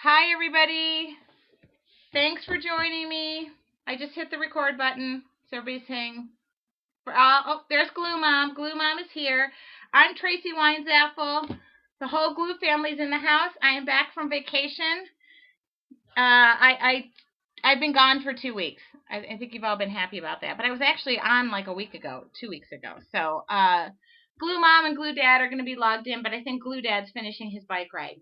Hi, everybody. Thanks for joining me. I just hit the record button, so everybody's saying, oh, there's Glue Mom. Glue Mom is here. I'm Tracy Weinzapfel. The whole Glue family's in the house. I am back from vacation. I've been gone for 2 weeks. I think you've all been happy about that. But I was actually on like a week ago, 2 weeks ago. So Glue Mom and Glue Dad are going to be logged in, but I think Glue Dad's finishing his bike ride.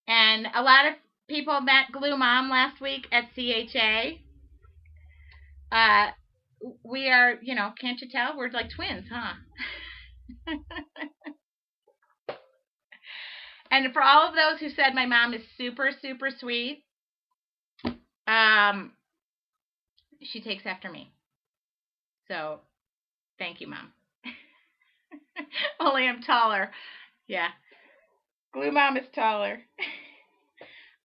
And a lot of people met Glue Mom last week at CHA. We are, can't you tell? We're like twins, huh? And for all of those who said my mom is super, super sweet, she takes after me. So, thank you, Mom. Only I'm taller. Yeah. Glue Mom is taller.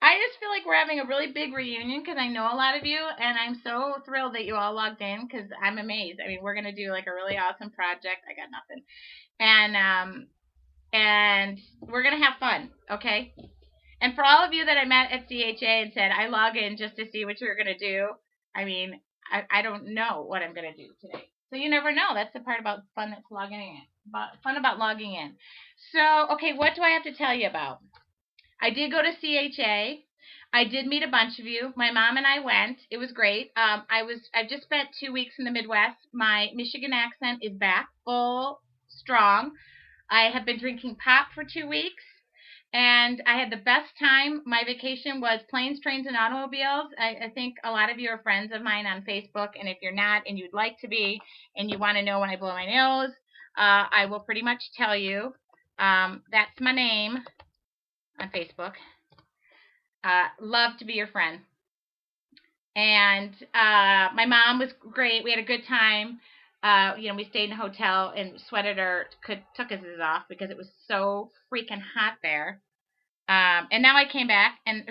I just feel like we're having a really big reunion because I know a lot of you, and I'm so thrilled that you all logged in because I'm amazed. I mean, we're going to do like a really awesome project. I got nothing. And we're going to have fun, okay? And for all of you that I met at CHA and said, I log in just to see what you're going to do, I mean, I don't know what I'm going to do today. So you never know. That's the part about fun that's logging in. Fun about logging in. So, okay, what do I have to tell you about? I did go to CHA. I did meet a bunch of you. My mom and I went. It was great. I've just spent 2 weeks in the Midwest. My Michigan accent is back, full, strong. I have been drinking pop for 2 weeks, and I had the best time. My vacation was planes, trains, and automobiles. I think a lot of you are friends of mine on Facebook, and if you're not and you'd like to be and you want to know when I blow my nose, I will pretty much tell you. That's my name on Facebook. Love to be your friend. And my mom was great. We had a good time. We stayed in a hotel and sweated our tuckuses off because it was so freaking hot there. And now I came back, and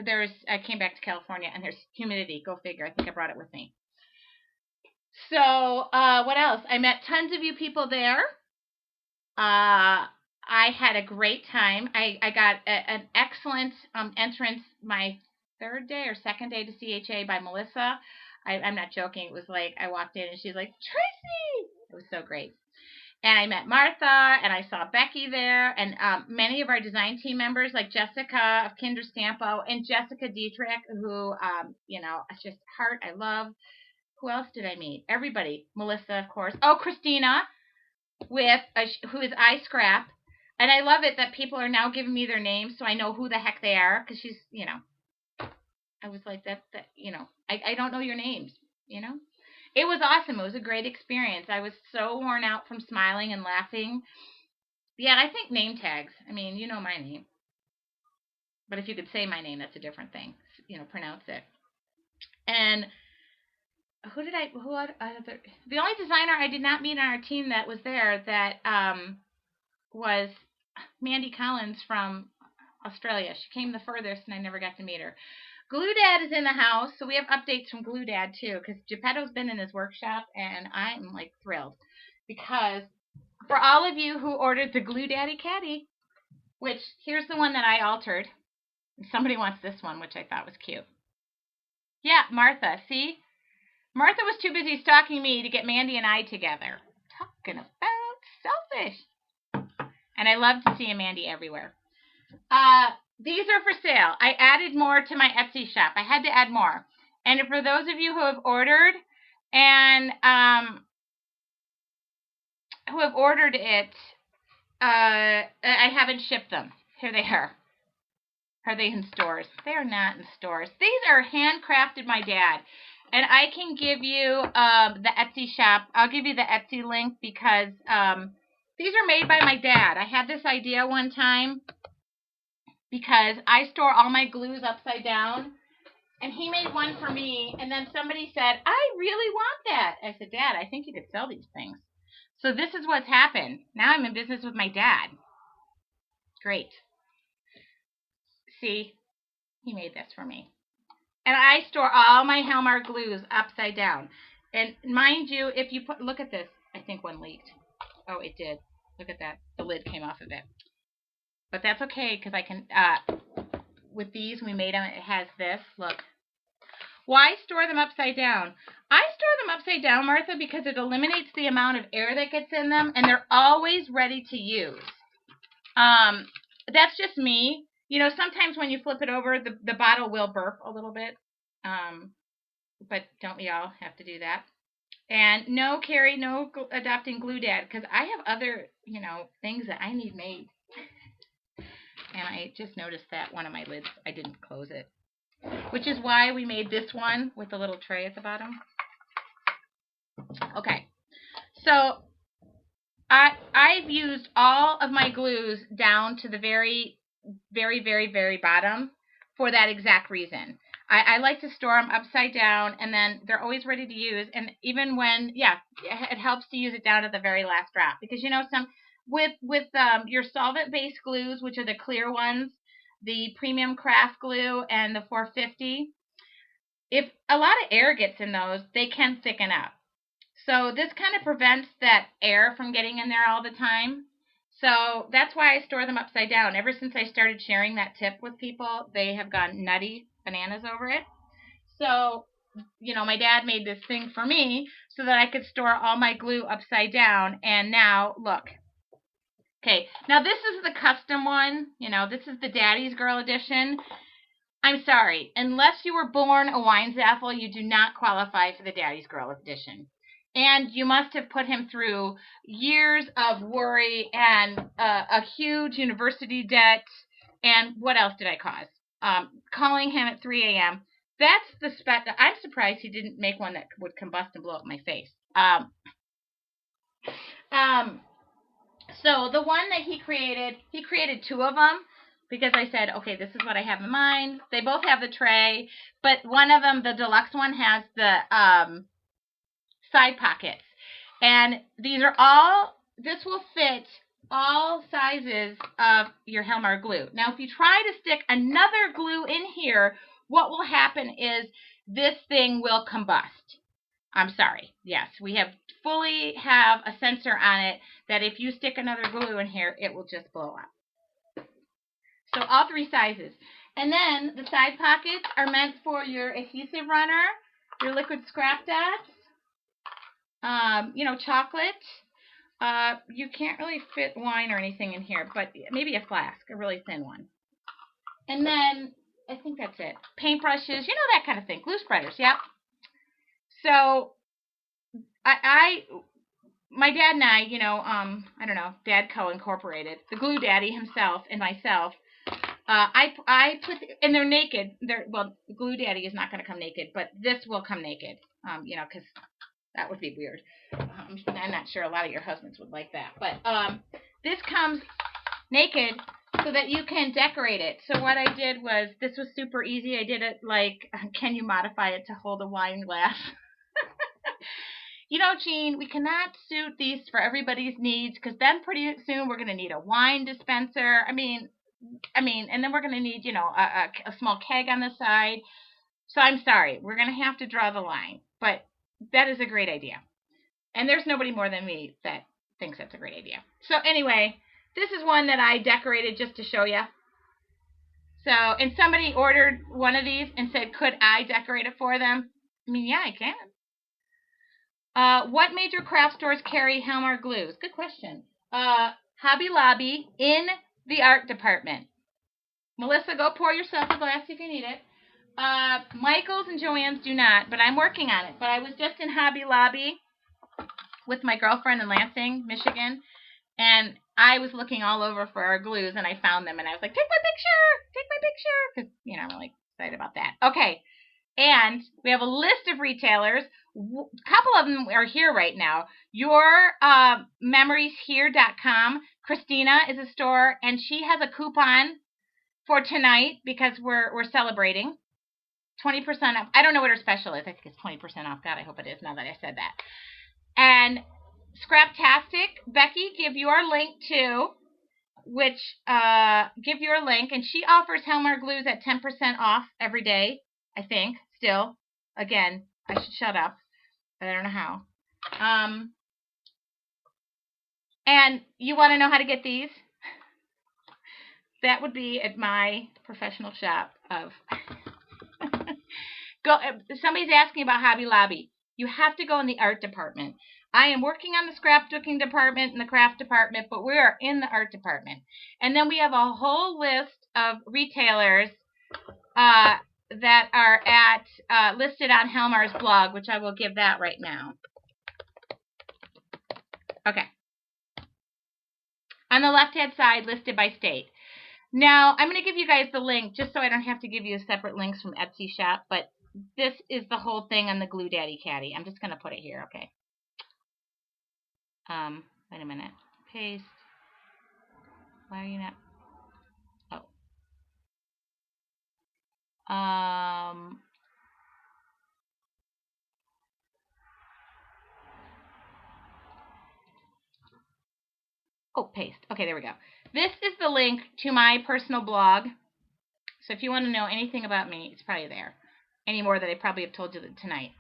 I came back to California, and there's humidity. Go figure. I think I brought it with me. So what else? I met tons of you people there. I had a great time. I got an excellent entrance my third day or second day to CHA by Melissa. I'm not joking. It was like I walked in and she's like, Tracy! It was so great. And I met Martha, and I saw Becky there, and many of our design team members, like Jessica of Kinder Stampo and Jessica Dietrich, who, just heart I love. Who else did I meet? Everybody. Melissa, of course. Oh, Christina, who is iScrap. And I love it that people are now giving me their names so I know who the heck they are, because she's, I was like, I don't know your names, It was awesome. It was a great experience. I was so worn out from smiling and laughing. Yeah, I think name tags. I mean, you know my name. But if you could say my name, that's a different thing. Pronounce it. And the only designer I did not meet on our team that was there that was Mandy Collins from Australia. She came the furthest, and I never got to meet her. Glue Dad is in the house, so we have updates from Glue Dad too, because Geppetto's been in his workshop, and I'm like thrilled because for all of you who ordered the Glue Daddy Caddy, which here's the one that I altered. Somebody wants this one, which I thought was cute. Yeah, Martha. See, Martha was too busy stalking me to get Mandy and I together. Talking about selfish. And I love to see a Mandy everywhere. These are for sale. I added more to my Etsy shop. I had to add more. And for those of you who have ordered and it, I haven't shipped them. Here they are. Are they in stores? They are not in stores. These are handcrafted by Dad. And I can give you the Etsy shop. I'll give you the Etsy link because these are made by my dad. I had this idea one time because I store all my glues upside down, and he made one for me, and then somebody said, I really want that. I said, Dad, I think you could sell these things. So this is what's happened. Now I'm in business with my dad. Great. See, he made this for me. And I store all my Helmar glues upside down. And mind you, if you look at this, I think one leaked. Oh, it did. Look at that. The lid came off of it. But that's okay, because I can, with these. We made them. It has this. Look. Why store them upside down? I store them upside down, Martha, because it eliminates the amount of air that gets in them, and they're always ready to use. That's just me. You know, sometimes when you flip it over, the bottle will burp a little bit. But don't we all have to do that? And no, Carrie, no adopting Glue Dad, because I have other, you know, things that I need made. And I just noticed that one of my lids, I didn't close it. Which is why we made this one with the little tray at the bottom. Okay. So I've used all of my glues down to the very, very, very, very bottom for that exact reason. I like to store them upside down, and then they're always ready to use. And even when, yeah, it helps to use it down at the very last drop, because you know with your solvent-based glues, which are the clear ones, the premium craft glue and the 450. If a lot of air gets in those, they can thicken up. So this kind of prevents that air from getting in there all the time. So that's why I store them upside down. Ever since I started sharing that tip with people, they have gone nutty bananas over it. So, you know, my dad made this thing for me so that I could store all my glue upside down. And now, look. Okay, now this is the custom one. You know, this is the Daddy's Girl edition. I'm sorry, unless you were born a Weinzapfel, you do not qualify for the Daddy's Girl edition. And you must have put him through years of worry and a huge university debt. And what else did I cause? Calling him at 3 a.m. That's the I'm surprised he didn't make one that would combust and blow up my face. So the one that he created two of them. Because I said, okay, this is what I have in mind. They both have the tray, but one of them, the deluxe one, has the side pockets. And these are all, this will fit all sizes of your Helmar glue. Now, if you try to stick another glue in here, what will happen is this thing will combust. I'm sorry. Yes, we fully have a sensor on it that if you stick another glue in here, it will just blow up. So all three sizes. And then the side pockets are meant for your Adhesive Runner, your liquid scrap dots, you know, chocolate. You can't really fit wine or anything in here, but maybe a flask, a really thin one. And then I think that's it. Paintbrushes, you know, that kind of thing. Glue spreaders, yep. So my dad and I, you know, I don't know, Dadco Incorporated, the Glue Daddy himself and myself, I put, and they're naked. Well, Glue Daddy is not going to come naked, but this will come naked. You know, because that would be weird. I'm not sure a lot of your husbands would like that, but this comes naked so that you can decorate it. So what I did was, this was super easy. I did it like, can you modify it to hold a wine glass? You know, Jean, we cannot suit these for everybody's needs, because then pretty soon we're going to need a wine dispenser. I mean, and then we're going to need, you know, a small keg on the side. So I'm sorry, we're going to have to draw the line. But that is a great idea. And there's nobody more than me that thinks that's a great idea. So anyway, this is one that I decorated just to show you. So, and somebody ordered one of these and said, could I decorate it for them? I mean, yeah, I can. What major craft stores carry Helmar glues? Good question. Hobby Lobby in the art department. Melissa, go pour yourself a glass if you need it. Michael's and Joann's do not, but I'm working on it. But I was just in Hobby Lobby with my girlfriend in Lansing, Michigan, and I was looking all over for our glues, and I found them, and I was like, take my picture, because, you know, I'm really excited about that. Okay, and we have a list of retailers. A couple of them are here right now. YourMemoriesHere.com. Christina is a store, and she has a coupon for tonight because we're celebrating. 20% off. I don't know what her special is. I think it's 20% off. God, I hope it is now that I said that. And Scraptastic, Becky, give your link too, which give your link, and she offers Helmar glues at 10% off every day, I think, still. Again, I should shut up, but I don't know how. And you want to know how to get these? that would be at my professional shop of go. Somebody's asking about Hobby Lobby. You have to go in the art department. I am working on the scrapbooking department and the craft department, but we are in the art department. And then we have a whole list of retailers that are at listed on Helmar's blog, which I will give that right now. Okay. On the left-hand side, listed by state. Now, I'm going to give you guys the link just so I don't have to give you separate links from Etsy shop, but this is the whole thing on the Glue Daddy Caddy. I'm just going to put it here, okay? Wait a minute. Paste. Why are you not? Oh. Oh, paste. Okay, there we go. This is the link to my personal blog. So if you want to know anything about me, it's probably there. Any more that I probably have told you tonight.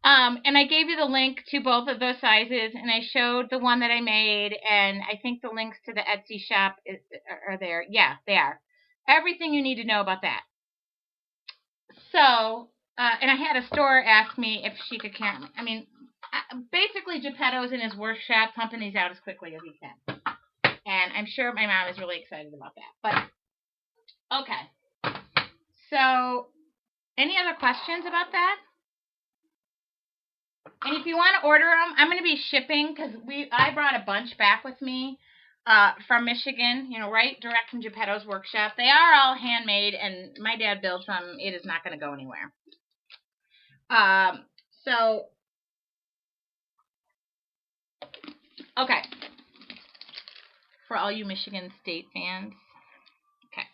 And I gave you the link to both of those sizes, and I showed the one that I made, and I think the links to the Etsy shop are there. Yeah, they are. Everything you need to know about that. So, and I had a store ask me if she could count me. I mean, basically, Geppetto's in his workshop pumping these out as quickly as he can. And I'm sure my mom is really excited about that. But, okay. So, any other questions about that? And if you want to order them, I'm going to be shipping because I brought a bunch back with me from Michigan, right direct from Geppetto's workshop. They are all handmade, and my dad built them. It is not going to go anywhere. So, okay. For all you Michigan State fans, okay,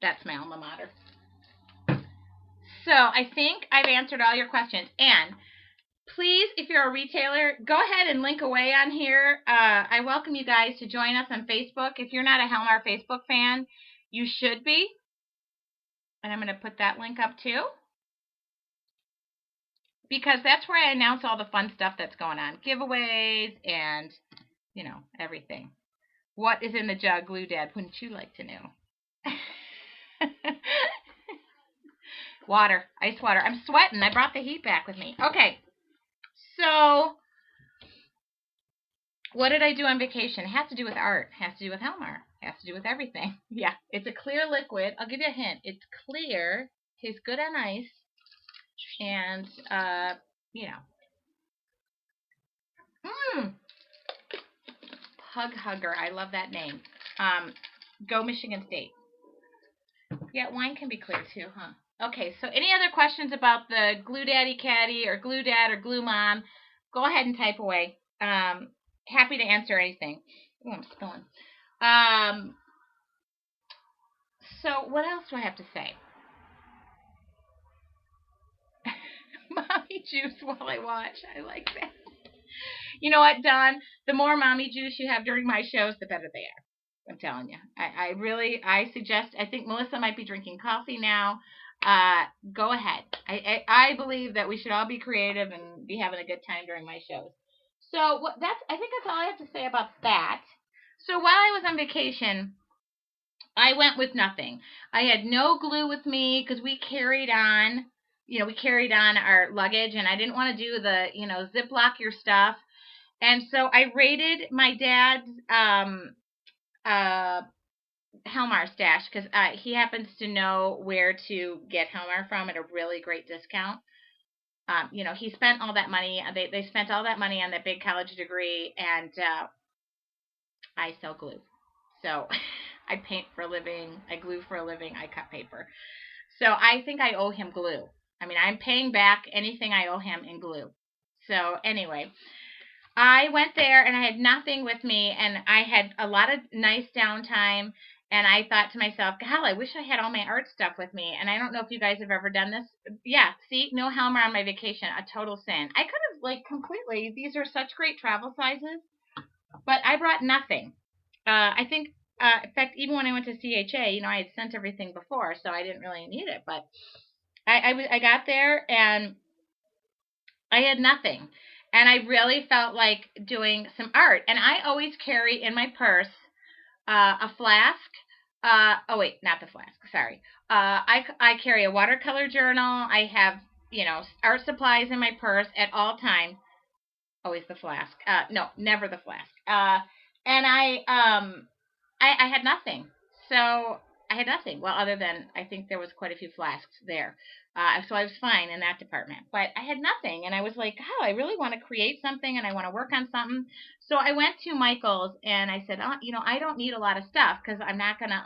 that's my alma mater. So I think I've answered all your questions. And please, if you're a retailer, go ahead and link away on here. I welcome you guys to join us on Facebook. If you're not a Helmar Facebook fan, you should be. And I'm going to put that link up too. Because that's where I announce all the fun stuff that's going on. Giveaways and, everything. What is in the jug, Glue Dad? Wouldn't you like to know? Water. Ice water. I'm sweating. I brought the heat back with me. Okay. So, what did I do on vacation? It has to do with art. It has to do with Helmar. It has to do with everything. Yeah. It's a clear liquid. I'll give you a hint. It's clear. Tastes good on ice. And, Pug Hugger. I love that name. Go Michigan State. Yeah, wine can be clear too, huh? Okay, so any other questions about the Glue Daddy Caddy or Glue Dad or Glue Mom, go ahead and type away. Happy to answer anything. Oh, I'm spilling. So what else do I have to say? Mommy juice while I watch. I like that. You know what, Don? The more mommy juice you have during my shows, the better they are. I'm telling you. I suggest, I think Melissa might be drinking coffee now. Go ahead. I believe that we should all be creative and be having a good time during my shows. So I think that's all I have to say about that. So while I was on vacation, I went with nothing. I had no glue with me because we carried on our luggage, and I didn't want to do the, Ziploc your stuff. And so I raided my dad's Helmar stash because he happens to know where to get Helmar from at a really great discount. He spent all that money. They spent all that money on that big college degree, and I sell glue. So I paint for a living. I glue for a living. I cut paper. So I think I owe him glue. I mean, I'm paying back anything I owe him in glue. So anyway, I went there and I had nothing with me, and I had a lot of nice downtime. And I thought to myself, hell, I wish I had all my art stuff with me. And I don't know if you guys have ever done this. Yeah, see, no Helmar on my vacation. A total sin. I could have, completely, these are such great travel sizes. But I brought nothing. I think, in fact, even when I went to CHA, I had sent everything before, so I didn't really need it. But I got there, and I had nothing. And I really felt like doing some art. And I always carry in my purse a flask Oh wait, not the flask. Sorry. I carry a watercolor journal. I have, art supplies in my purse at all times. Always the flask. No, never the flask. And I had nothing. So I had nothing. Well, other than I think there was quite a few flasks there. So I was fine in that department. But I had nothing, and I was like, oh, I really want to create something, and I want to work on something. So I went to Michael's, and I said, I don't need a lot of stuff because I'm not gonna,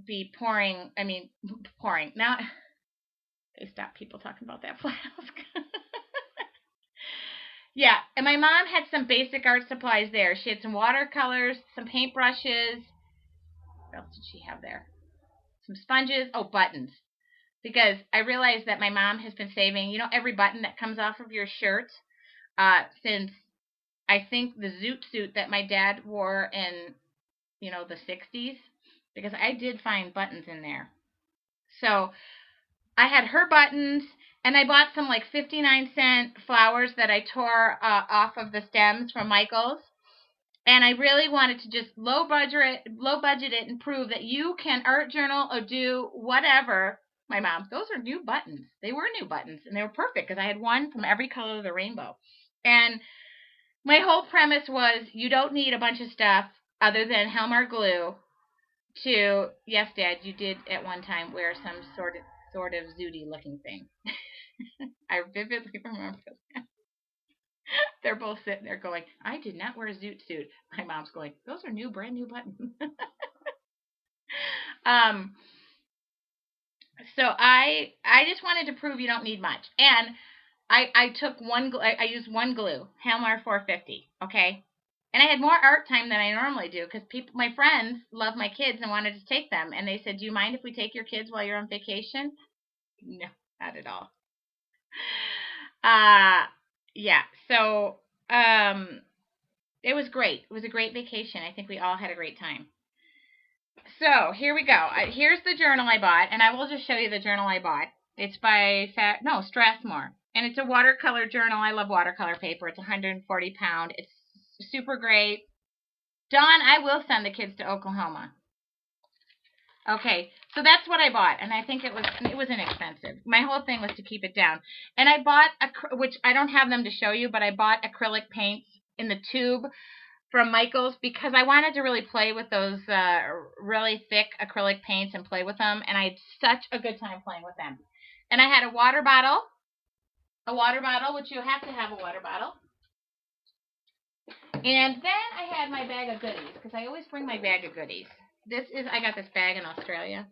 be pouring. I mean, pouring. Now they stop people talking about that flask. Yeah, and my mom had some basic art supplies there. She had some watercolors, some paintbrushes. What else did she have there? Some sponges. Oh, buttons. Because I realized that my mom has been saving, every button that comes off of your shirt since I think the zoot suit that my dad wore in, the 60s. Because I did find buttons in there. So I had her buttons, and I bought some like 59-cent flowers that I tore off of the stems from Michael's. And I really wanted to just low budget it, and prove that you can art journal or do whatever. My mom, those are new buttons. They were new buttons, and they were perfect because I had one from every color of the rainbow. And my whole premise was you don't need a bunch of stuff other than Helmar glue to, yes, Dad, you did at one time wear some sort of zooty looking thing. I vividly remember that. They're both sitting there going, I did not wear a zoot suit. My mom's going, those are brand new buttons. um, so I just wanted to prove you don't need much. And I took I used one glue, Helmar 450, okay? And I had more art time than I normally do because my friends love my kids and wanted to take them. And they said, do you mind if we take your kids while you're on vacation? No, not at all. Yeah. So, it was great. It was a great vacation. I think we all had a great time. So here we go. Here's the journal I bought, and I will just show you the journal I bought. It's by Strathmore, and it's a watercolor journal. I love watercolor paper. It's 140 pound. It's super great. Dawn, I will send the kids to Oklahoma. Okay, so that's what I bought, and I think it was inexpensive. My whole thing was to keep it down, and I bought which I don't have them to show you, but I bought acrylic paints in the tube from Michael's because I wanted to really play with those really thick acrylic paints and play with them, and I had such a good time playing with them. And I had a water bottle, which you have to have a water bottle. And then I had my bag of goodies because I always bring my bag of goodies. I got this bag in Australia.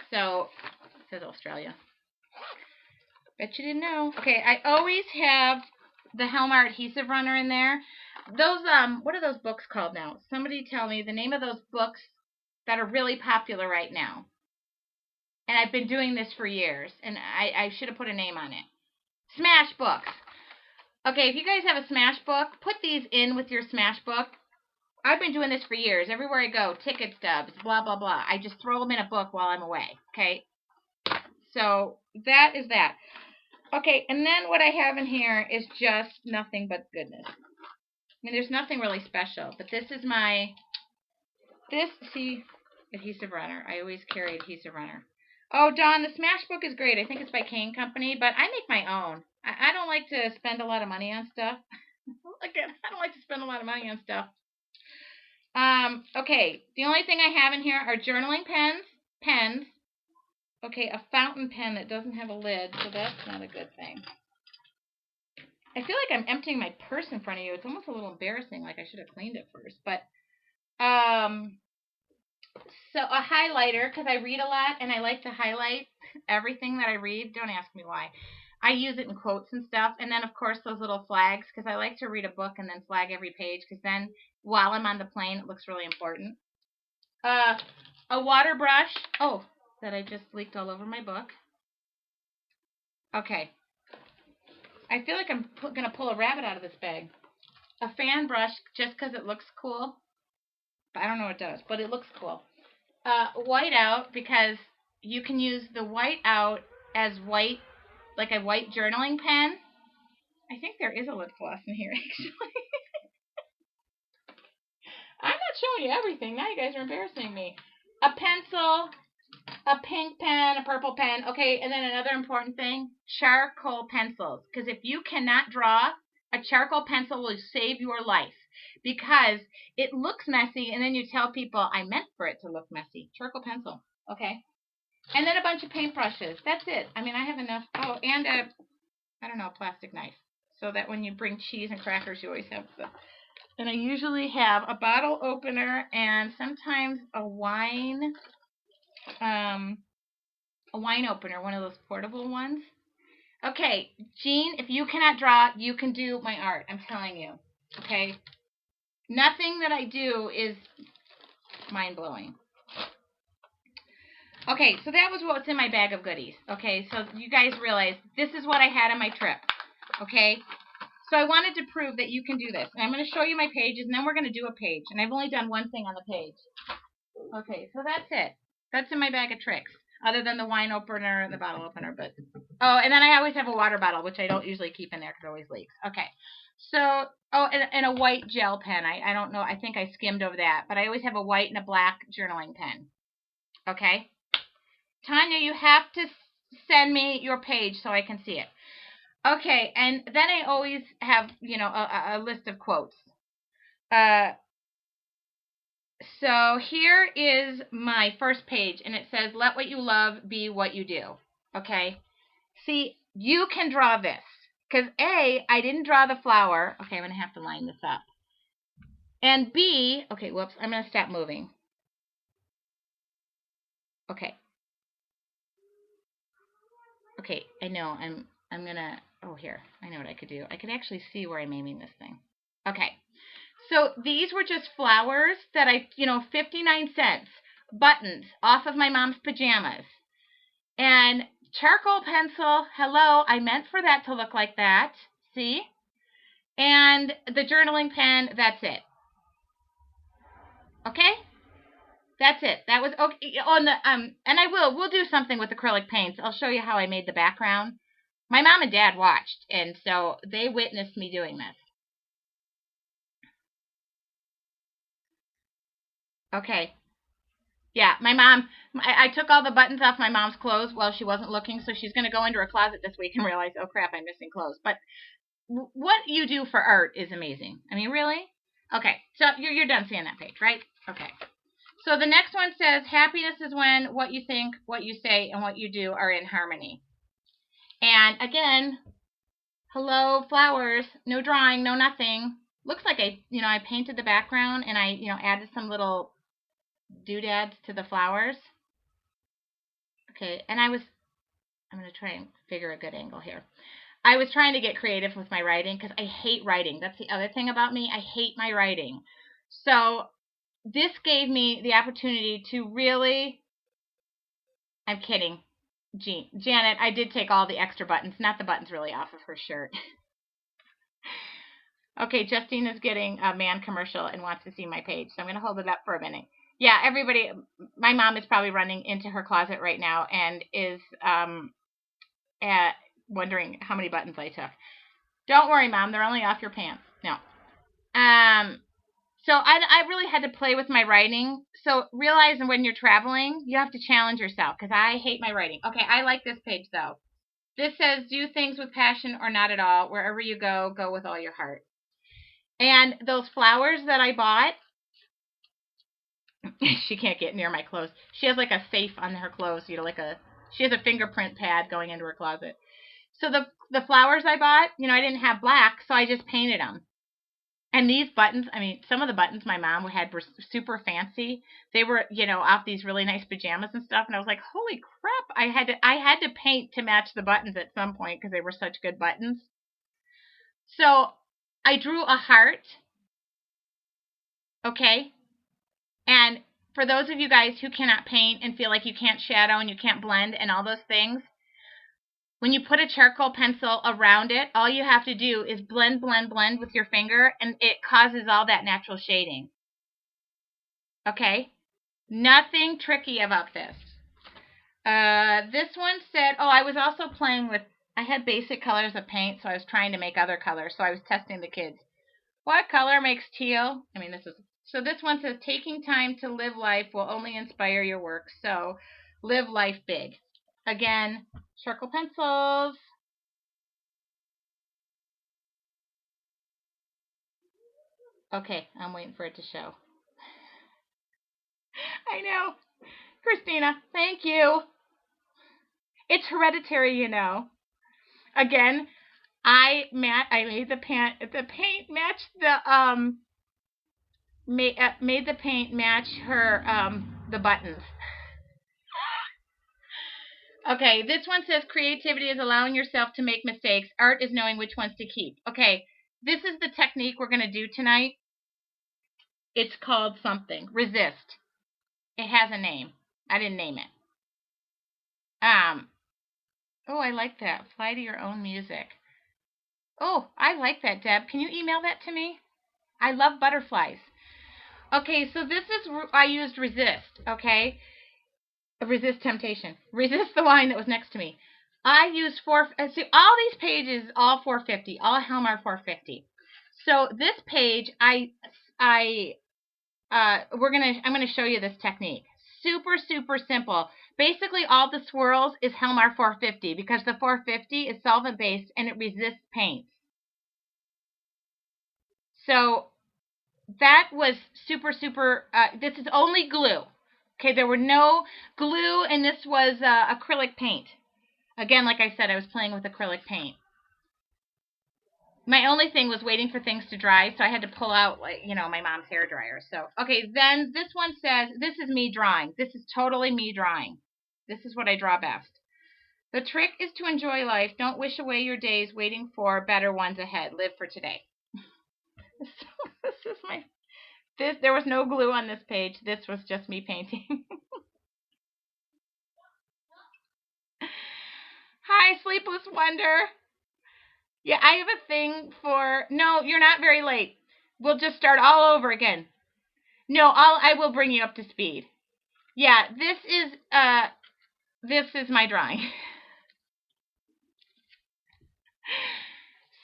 So, it says Australia. Bet you didn't know. Okay, I always have the Helmar Adhesive Runner in there. Those, what are those books called now? Somebody tell me the name of those books that are really popular right now. And I've been doing this for years, and I should have put a name on it. Smash books. Okay, if you guys have a Smash book, put these in with your Smash book. I've been doing this for years. Everywhere I go, ticket stubs, blah, blah, blah. I just throw them in a book while I'm away, okay? So that is that. Okay, and then what I have in here is just nothing but goodness. I mean, there's nothing really special, but this is Adhesive Runner. I always carry Adhesive Runner. Oh, Dawn, the Smash book is great. I think it's by Kane Company, but I make my own. I don't like to spend a lot of money on stuff. I don't like to spend a lot of money on stuff. Okay, the only thing I have in here are journaling pens. Okay, a fountain pen that doesn't have a lid, so that's not a good thing. I feel like I'm emptying my purse in front of you. It's almost a little embarrassing, like I should have cleaned it first. But, so a highlighter, because I read a lot, and I like to highlight everything that I read. Don't ask me why. I use it in quotes and stuff. And then, of course, those little flags, because I like to read a book and then flag every page, because then while I'm on the plane, it looks really important. A water brush. Oh, that I just leaked all over my book. Okay. I feel like I'm going to pull a rabbit out of this bag. A fan brush, just because it looks cool. I don't know what it does, but it looks cool. White out, because you can use the white out as white, like a white journaling pen. I think there is a lip gloss in here, actually. not showing you everything. Now you guys are embarrassing me. A pencil, a pink pen, a purple pen. Okay, and then another important thing, charcoal pencils. Because if you cannot draw, a charcoal pencil will save your life. Because it looks messy, and then you tell people, I meant for it to look messy. Charcoal pencil. Okay. And then a bunch of paintbrushes. That's it. I mean, I have enough. Oh, and a plastic knife. So that when you bring cheese and crackers, you always have the. And I usually have a bottle opener and sometimes a wine opener, one of those portable ones. Okay, Jean, if you cannot draw, you can do my art. I'm telling you. Okay? Nothing that I do is mind-blowing. Okay, so that was what's in my bag of goodies. Okay, so you guys realize this is what I had on my trip. Okay? So I wanted to prove that you can do this. And I'm going to show you my pages, and then we're going to do a page. And I've only done one thing on the page. Okay, so that's it. That's in my bag of tricks, other than the wine opener and the bottle opener. But oh, and then I always have a water bottle, which I don't usually keep in there because it always leaks. Okay, so and a white gel pen. I don't know. I think I skimmed over that, but I always have a white and a black journaling pen. Okay, Tanya, you have to send me your page so I can see it. Okay, and then I always have a list of quotes. So here is my first page, and it says, let what you love be what you do. Okay? See, you can draw this. Because A, I didn't draw the flower. Okay, I'm going to have to line this up. And B, okay, whoops, I'm going to stop moving. Okay. Okay, I know, I'm going to, oh, here, I know what I could do. I could actually see where I'm aiming this thing. Okay. So these were just flowers that 59 cents, buttons off of my mom's pajamas. And charcoal pencil, hello, I meant for that to look like that. See? And the journaling pen, that's it. Okay? That's it. That was okay. On the and we'll do something with acrylic paints. I'll show you how I made the background. My mom and dad watched, and so they witnessed me doing this. Okay. Yeah, my mom, I took all the buttons off my mom's clothes while she wasn't looking, so she's going to go into her closet this week and realize, oh crap, I'm missing clothes. But what you do for art is amazing. I mean, really? Okay, so you're done seeing that page, right? Okay. So the next one says, happiness is when what you think, what you say, and what you do are in harmony. And again, hello, flowers, no drawing, no nothing. Looks like I painted the background and I added some little doodads to the flowers. Okay, and I'm going to try and figure a good angle here. I was trying to get creative with my writing because I hate writing. That's the other thing about me. I hate my writing. So this gave me the opportunity to really, I'm kidding, Janet, I did take all the extra buttons, not the buttons really off of her shirt. Okay, Justine is getting a man commercial and wants to see my page, so I'm going to hold it up for a minute. Yeah, everybody, my mom is probably running into her closet right now and is wondering how many buttons I took. Don't worry, Mom, they're only off your pants. No. So I really had to play with my writing. So realize when you're traveling, you have to challenge yourself because I hate my writing. Okay, I like this page, though. This says, do things with passion or not at all. Wherever you go, go with all your heart. And those flowers that I bought, she can't get near my clothes. She has like a safe on her clothes, she has a fingerprint pad going into her closet. So the flowers I bought, I didn't have black, so I just painted them. And these buttons, I mean, some of the buttons my mom had were super fancy. They were, off these really nice pajamas and stuff. And I was like, holy crap! I had to paint to match the buttons at some point because they were such good buttons. So I drew a heart. Okay. And for those of you guys who cannot paint and feel like you can't shadow and you can't blend and all those things, when you put a charcoal pencil around it, all you have to do is blend, blend, blend with your finger, and it causes all that natural shading. Okay? Nothing tricky about this. This one said, I was also playing with, I had basic colors of paint, so I was trying to make other colors, so I was testing the kids. What color makes teal? I mean, this is So this one says, taking time to live life will only inspire your work. So live life big. Again, circle pencils. Okay, I'm waiting for it to show. I know. Christina, thank you. It's hereditary, you know. Again, I made the paint match made the paint match her the buttons. Okay, this one says creativity is allowing yourself to make mistakes. Art is knowing which ones to keep. Okay, this is the technique we're going to do tonight. It's called something. Resist. It has a name. I didn't name it. Oh, I like that. Fly to your own music. Oh, I like that, Deb. Can you email that to me? I love butterflies. Okay, so this is, I used resist, okay? Resist temptation. Resist the wine that was next to me. I used see, all these pages, all 450, all Helmar 450. So this page, I'm gonna show you this technique. Super, super simple. Basically, all the swirls is Helmar 450 because the 450 is solvent based and it resists paint. So that was super, super. This is only glue. Okay, there were no glue, and this was acrylic paint. Again, like I said, I was playing with acrylic paint. My only thing was waiting for things to dry, so I had to pull out, like, you know, my mom's hair dryer. So, okay, then this one says, this is me drawing. This is totally me drawing. This is what I draw best. The trick is to enjoy life. Don't wish away your days waiting for better ones ahead. Live for today. So this is my, there was no glue on this page. This was just me painting. Hi, Sleepless Wonder. Yeah, I have a thing for, no, you're not very late. We'll just start all over again. No, I will bring you up to speed. Yeah, this is my drawing.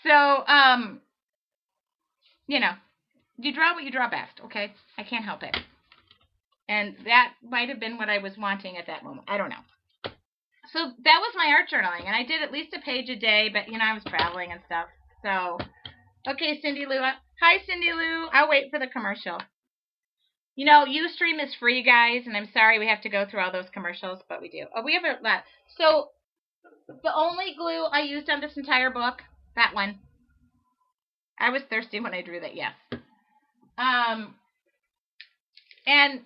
So, you know, you draw what you draw best, okay? I can't help it. And that might have been what I was wanting at that moment. I don't know. So that was my art journaling, and I did at least a page a day, but, you know, I was traveling and stuff. So, okay, Cindy Lou. Hi, Cindy Lou. I'll wait for the commercial. You know, Ustream is free, guys, and I'm sorry we have to go through all those commercials, but we do. Oh, we have a lot. So, the only glue I used on this entire book, that one. I was thirsty when I drew that, yes. And,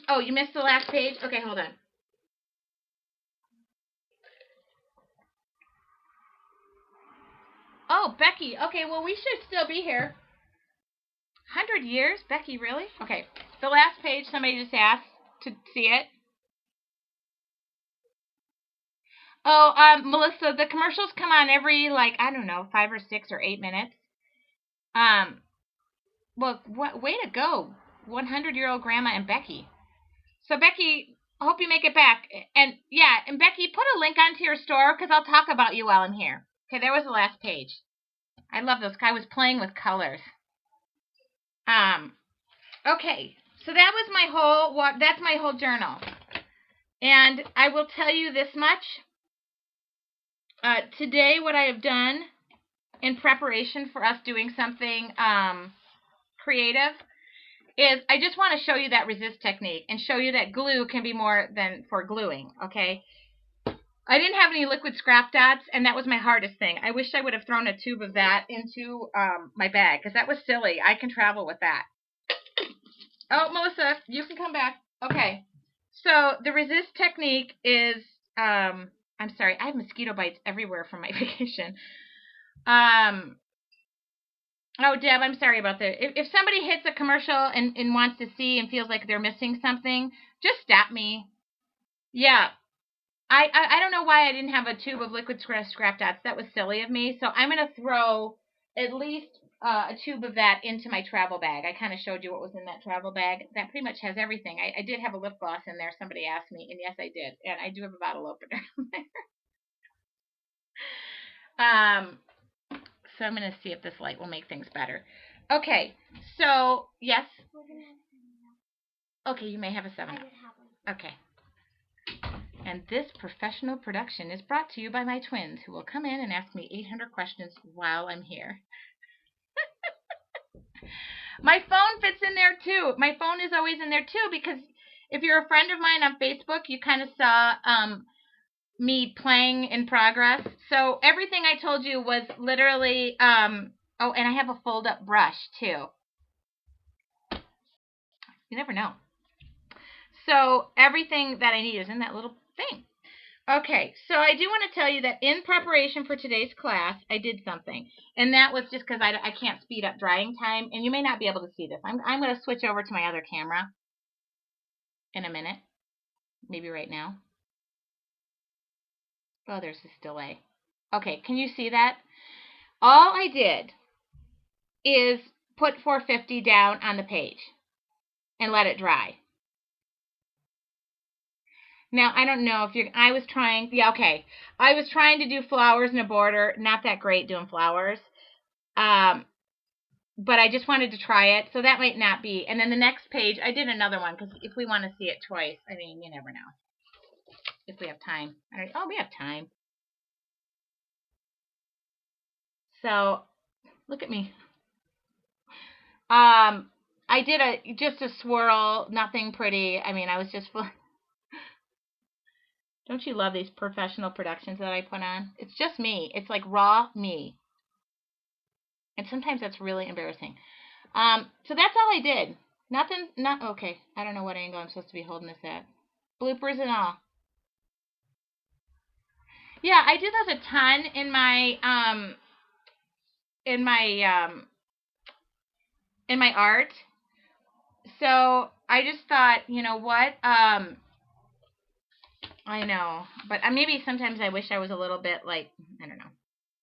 oh, you missed the last page? Okay, hold on. Oh, Becky. Okay, well, we should still be here. 100 years? Becky, really? Okay. The last page, somebody just asked to see it. Oh, Melissa, the commercials come on every, like, I don't know, 5 or 6 or 8 minutes. Well, way to go, 100-year-old grandma and Becky. So, Becky, I hope you make it back. And, yeah, and Becky, put a link onto your store because I'll talk about you while I'm here. Okay, there was the last page. I love those. I was playing with colors. Okay, so that was my whole, that's my whole journal. And I will tell you this much. Today, what I have done in preparation for us doing something creative is I just want to show you that resist technique and show you that glue can be more than for gluing, okay? I didn't have any liquid scrap dots, and that was my hardest thing. I wish I would have thrown a tube of that into my bag, because that was silly. I can travel with that. Oh, Melissa, you can come back. Okay. So the resist technique is, I'm sorry, I have mosquito bites everywhere from my vacation. Oh, Deb, I'm sorry about that. If somebody hits a commercial and wants to see and feels like they're missing something, just stop me. Yeah. I don't know why I didn't have a tube of liquid scrap dots. That was silly of me. So I'm going to throw at least a tube of that into my travel bag. I kind of showed you what was in that travel bag. That pretty much has everything. I did have a lip gloss in there. Somebody asked me, and yes, I did. And I do have a bottle opener in there. So I'm going to see if this light will make things better. Okay, so yes. Okay, you may have a 7-Up. Okay. And this professional production is brought to you by my twins, who will come in and ask me 800 questions while I'm here. My phone fits in there too. My phone is always in there too because if you're a friend of mine on Facebook, you kind of saw me playing in progress. So everything I told you was literally oh, and I have a fold up brush too. You never know. So everything that I need is in that little thing. Okay, so I do want to tell you that in preparation for today's class, I did something. And that was just because I can't speed up drying time. And you may not be able to see this. I'm going to switch over to my other camera in a minute. Maybe right now. Oh, there's this delay. Okay, can you see that? All I did is put 450 down on the page and let it dry. Now, I don't know if you're, I was trying, yeah, okay. I was trying to do flowers in a border. Not that great doing flowers. But I just wanted to try it, so that might not be. And then the next page, I did another one, because if we want to see it twice, I mean, you never know. If we have time. Oh, we have time. So, look at me. I did just a swirl, nothing pretty. I mean, I was just... Don't you love these professional productions that I put on? It's just me. It's like raw me. And sometimes that's really embarrassing. So that's all I did. Nothing, okay. I don't know what angle I'm supposed to be holding this at. Bloopers and all. Yeah, I do those a ton in my art. So I just thought, you know what? I know, but maybe sometimes I wish I was a little bit like, I don't know.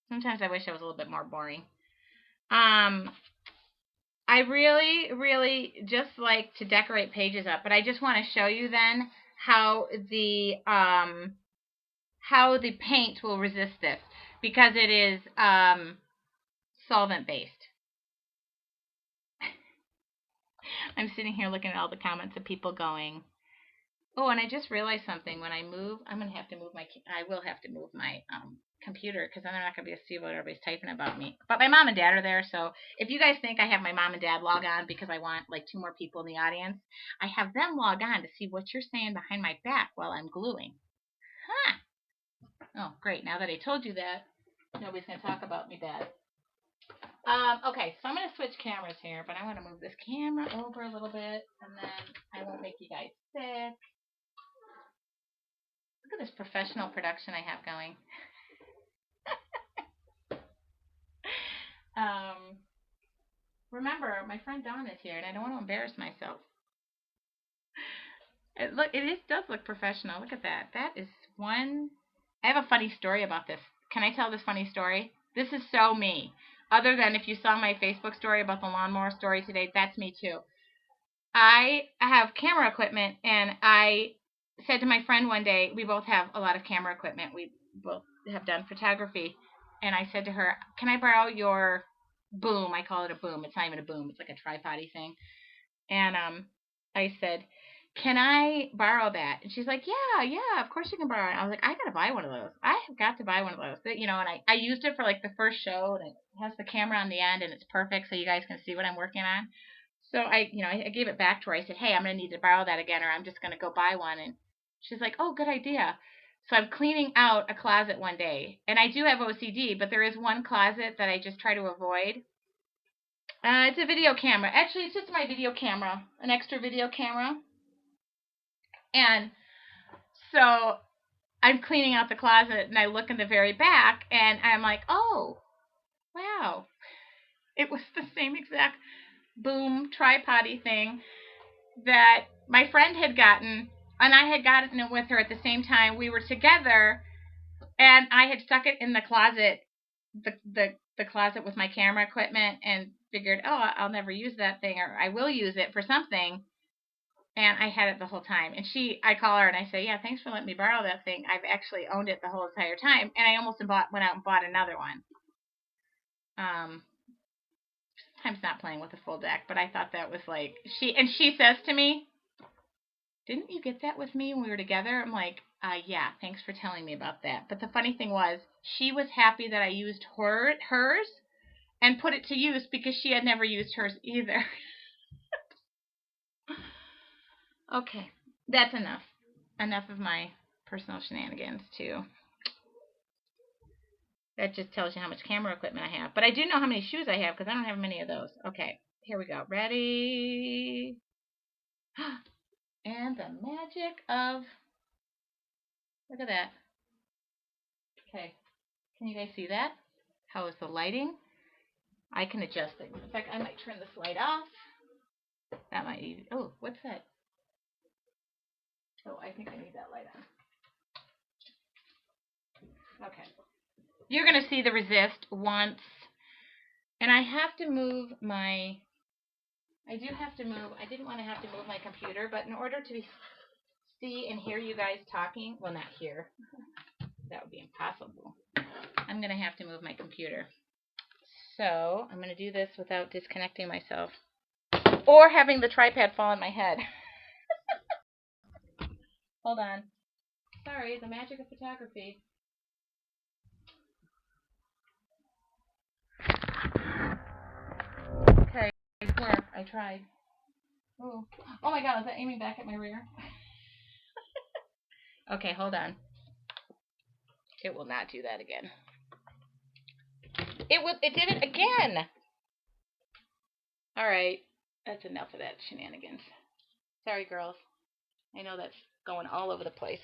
Sometimes I wish I was a little bit more boring. I really, really just like to decorate pages up, but I just want to show you then how the paint will resist this because it is solvent based. I'm sitting here looking at all the comments of people going, oh, and I just realized something. When I move, I will have to move my computer because then I'm not going to be able to see what everybody's typing about me. But my mom and dad are there, so if you guys think I have my mom and dad log on because I want like 2 more people in the audience, I have them log on to see what you're saying behind my back while I'm gluing. Huh. Oh, great. Now that I told you that, nobody's going to talk about me bad. Okay, so I'm going to switch cameras here, but I want to move this camera over a little bit, and then I won't make you guys sick. Look at this professional production I have going. Remember, my friend Dawn is here, and I don't want to embarrass myself. It does look professional. Look at that. That is one. I have a funny story about this. Can I tell this funny story? This is so me. Other than if you saw my Facebook story about the lawnmower story today, that's me too. I have camera equipment, and I said to my friend one day, we both have a lot of camera equipment. We both have done photography. And I said to her, can I borrow your boom? I call it a boom. It's not even a boom. It's like a tripod-y thing. And I said, can I borrow that? And she's like, yeah, of course you can borrow it. I was like, I got to buy one of those. I have got to buy one of those. You know, and I used it for like the first show, and it has the camera on the end, and it's perfect so you guys can see what I'm working on. So I gave it back to her. I said, hey, I'm going to need to borrow that again, or I'm just going to go buy one. And she's like, oh, good idea. So I'm cleaning out a closet one day. And I do have OCD, but there is one closet that I just try to avoid. It's a video camera. Actually, it's just my video camera, an extra video camera. And so I'm cleaning out the closet, and I look in the very back, and I'm like, oh, wow. It was the same exact boom tripod-y thing that my friend had gotten, and I had gotten it with her at the same time. We were together, and I had stuck it in the closet, the closet with my camera equipment, and figured, oh, I'll never use that thing, or I will use it for something. And I had it the whole time. And I call her and I say, yeah, thanks for letting me borrow that thing. I've actually owned it the whole entire time. And I almost went out and bought another one. Sometimes not playing with a full deck, but I thought that was like, she says to me, didn't you get that with me when we were together? I'm like, yeah, thanks for telling me about that. But the funny thing was, she was happy that I used hers and put it to use because she had never used hers either. Okay, that's enough. Enough of my personal shenanigans, too. That just tells you how much camera equipment I have. But I do know how many shoes I have because I don't have many of those. Okay, here we go. Ready? And the magic of... Look at that. Okay, can you guys see that? How is the lighting? I can adjust it. In fact, I might turn this light off. That might even... Oh, what's that? Oh, I think I need that light on. Okay. You're going to see the resist once. And I have to move my... I do have to move... I didn't want to have to move my computer, but in order to see and hear you guys talking... Well, not hear. That would be impossible. I'm going to have to move my computer. So I'm going to do this without disconnecting myself. Or having the tripod fall on my head. Hold on. Sorry, the magic of photography. Okay, work. I tried. Ooh. Oh my god, is that aiming back at my rear? Okay, hold on. It will not do that again. It did it again. Alright. That's enough of that shenanigans. Sorry, girls. I know that's going all over the place.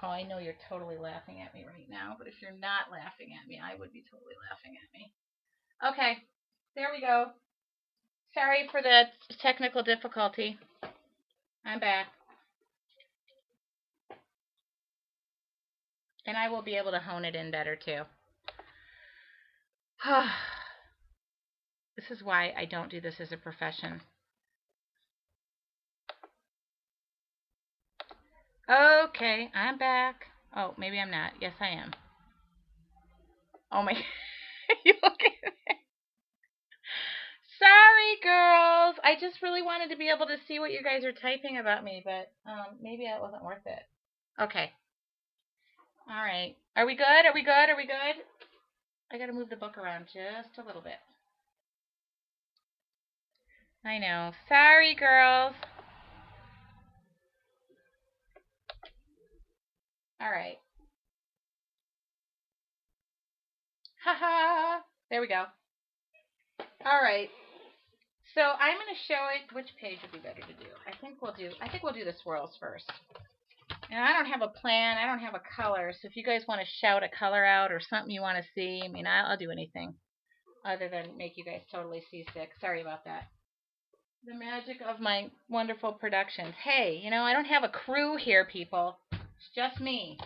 Oh, I know you're totally laughing at me right now, but if you're not laughing at me, I would be totally laughing at me. Okay, there we go. Sorry for the technical difficulty. I'm back. And I will be able to hone it in better, too. This is why I don't do this as a profession. Okay, I'm back. Oh, maybe I'm not. Yes, I am. Oh my... You looking at me? Sorry, girls. I just really wanted to be able to see what you guys are typing about me, but maybe that wasn't worth it. Okay. All right. Are we good? Are we good? Are we good? I got to move the book around just a little bit. I know. Sorry, girls. All right. Haha. There we go. All right. So I'm going to show it. Which page would be better to do? I think we'll do the swirls first. And I don't have a plan. I don't have a color. So if you guys want to shout a color out or something you want to see, I mean, I'll do anything other than make you guys totally seasick. Sorry about that. The magic of my wonderful productions. Hey, you know, I don't have a crew here, people. It's just me.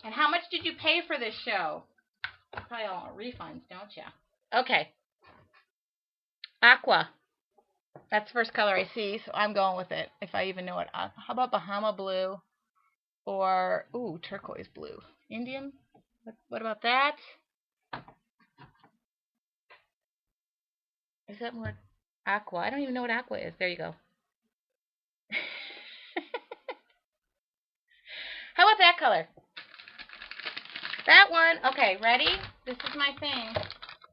And how much did you pay for this show? You probably all want refunds, don't you? Okay. Aqua. That's the first color I see, so I'm going with it. If I even know it. How about Bahama blue? Or, ooh, turquoise blue. Indian? What about that? Is that more aqua? I don't even know what aqua is. There you go. How about that color? That one. Okay, ready? This is my thing.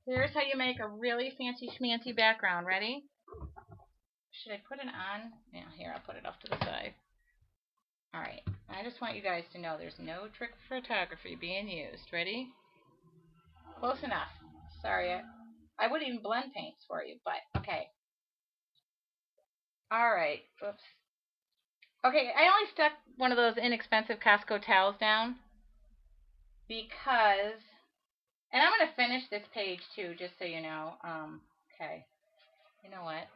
Here's how you make a really fancy schmancy background. Ready? Should I put it on? Yeah, here, I'll put it off to the side. Alright, I just want you guys to know there's no trick photography being used. Ready? Close enough. Sorry, I wouldn't even blend paints for you, but okay. Alright, oops. Okay, I only stuck one of those inexpensive Costco towels down because, and I'm going to finish this page too, just so you know. Okay, you know what?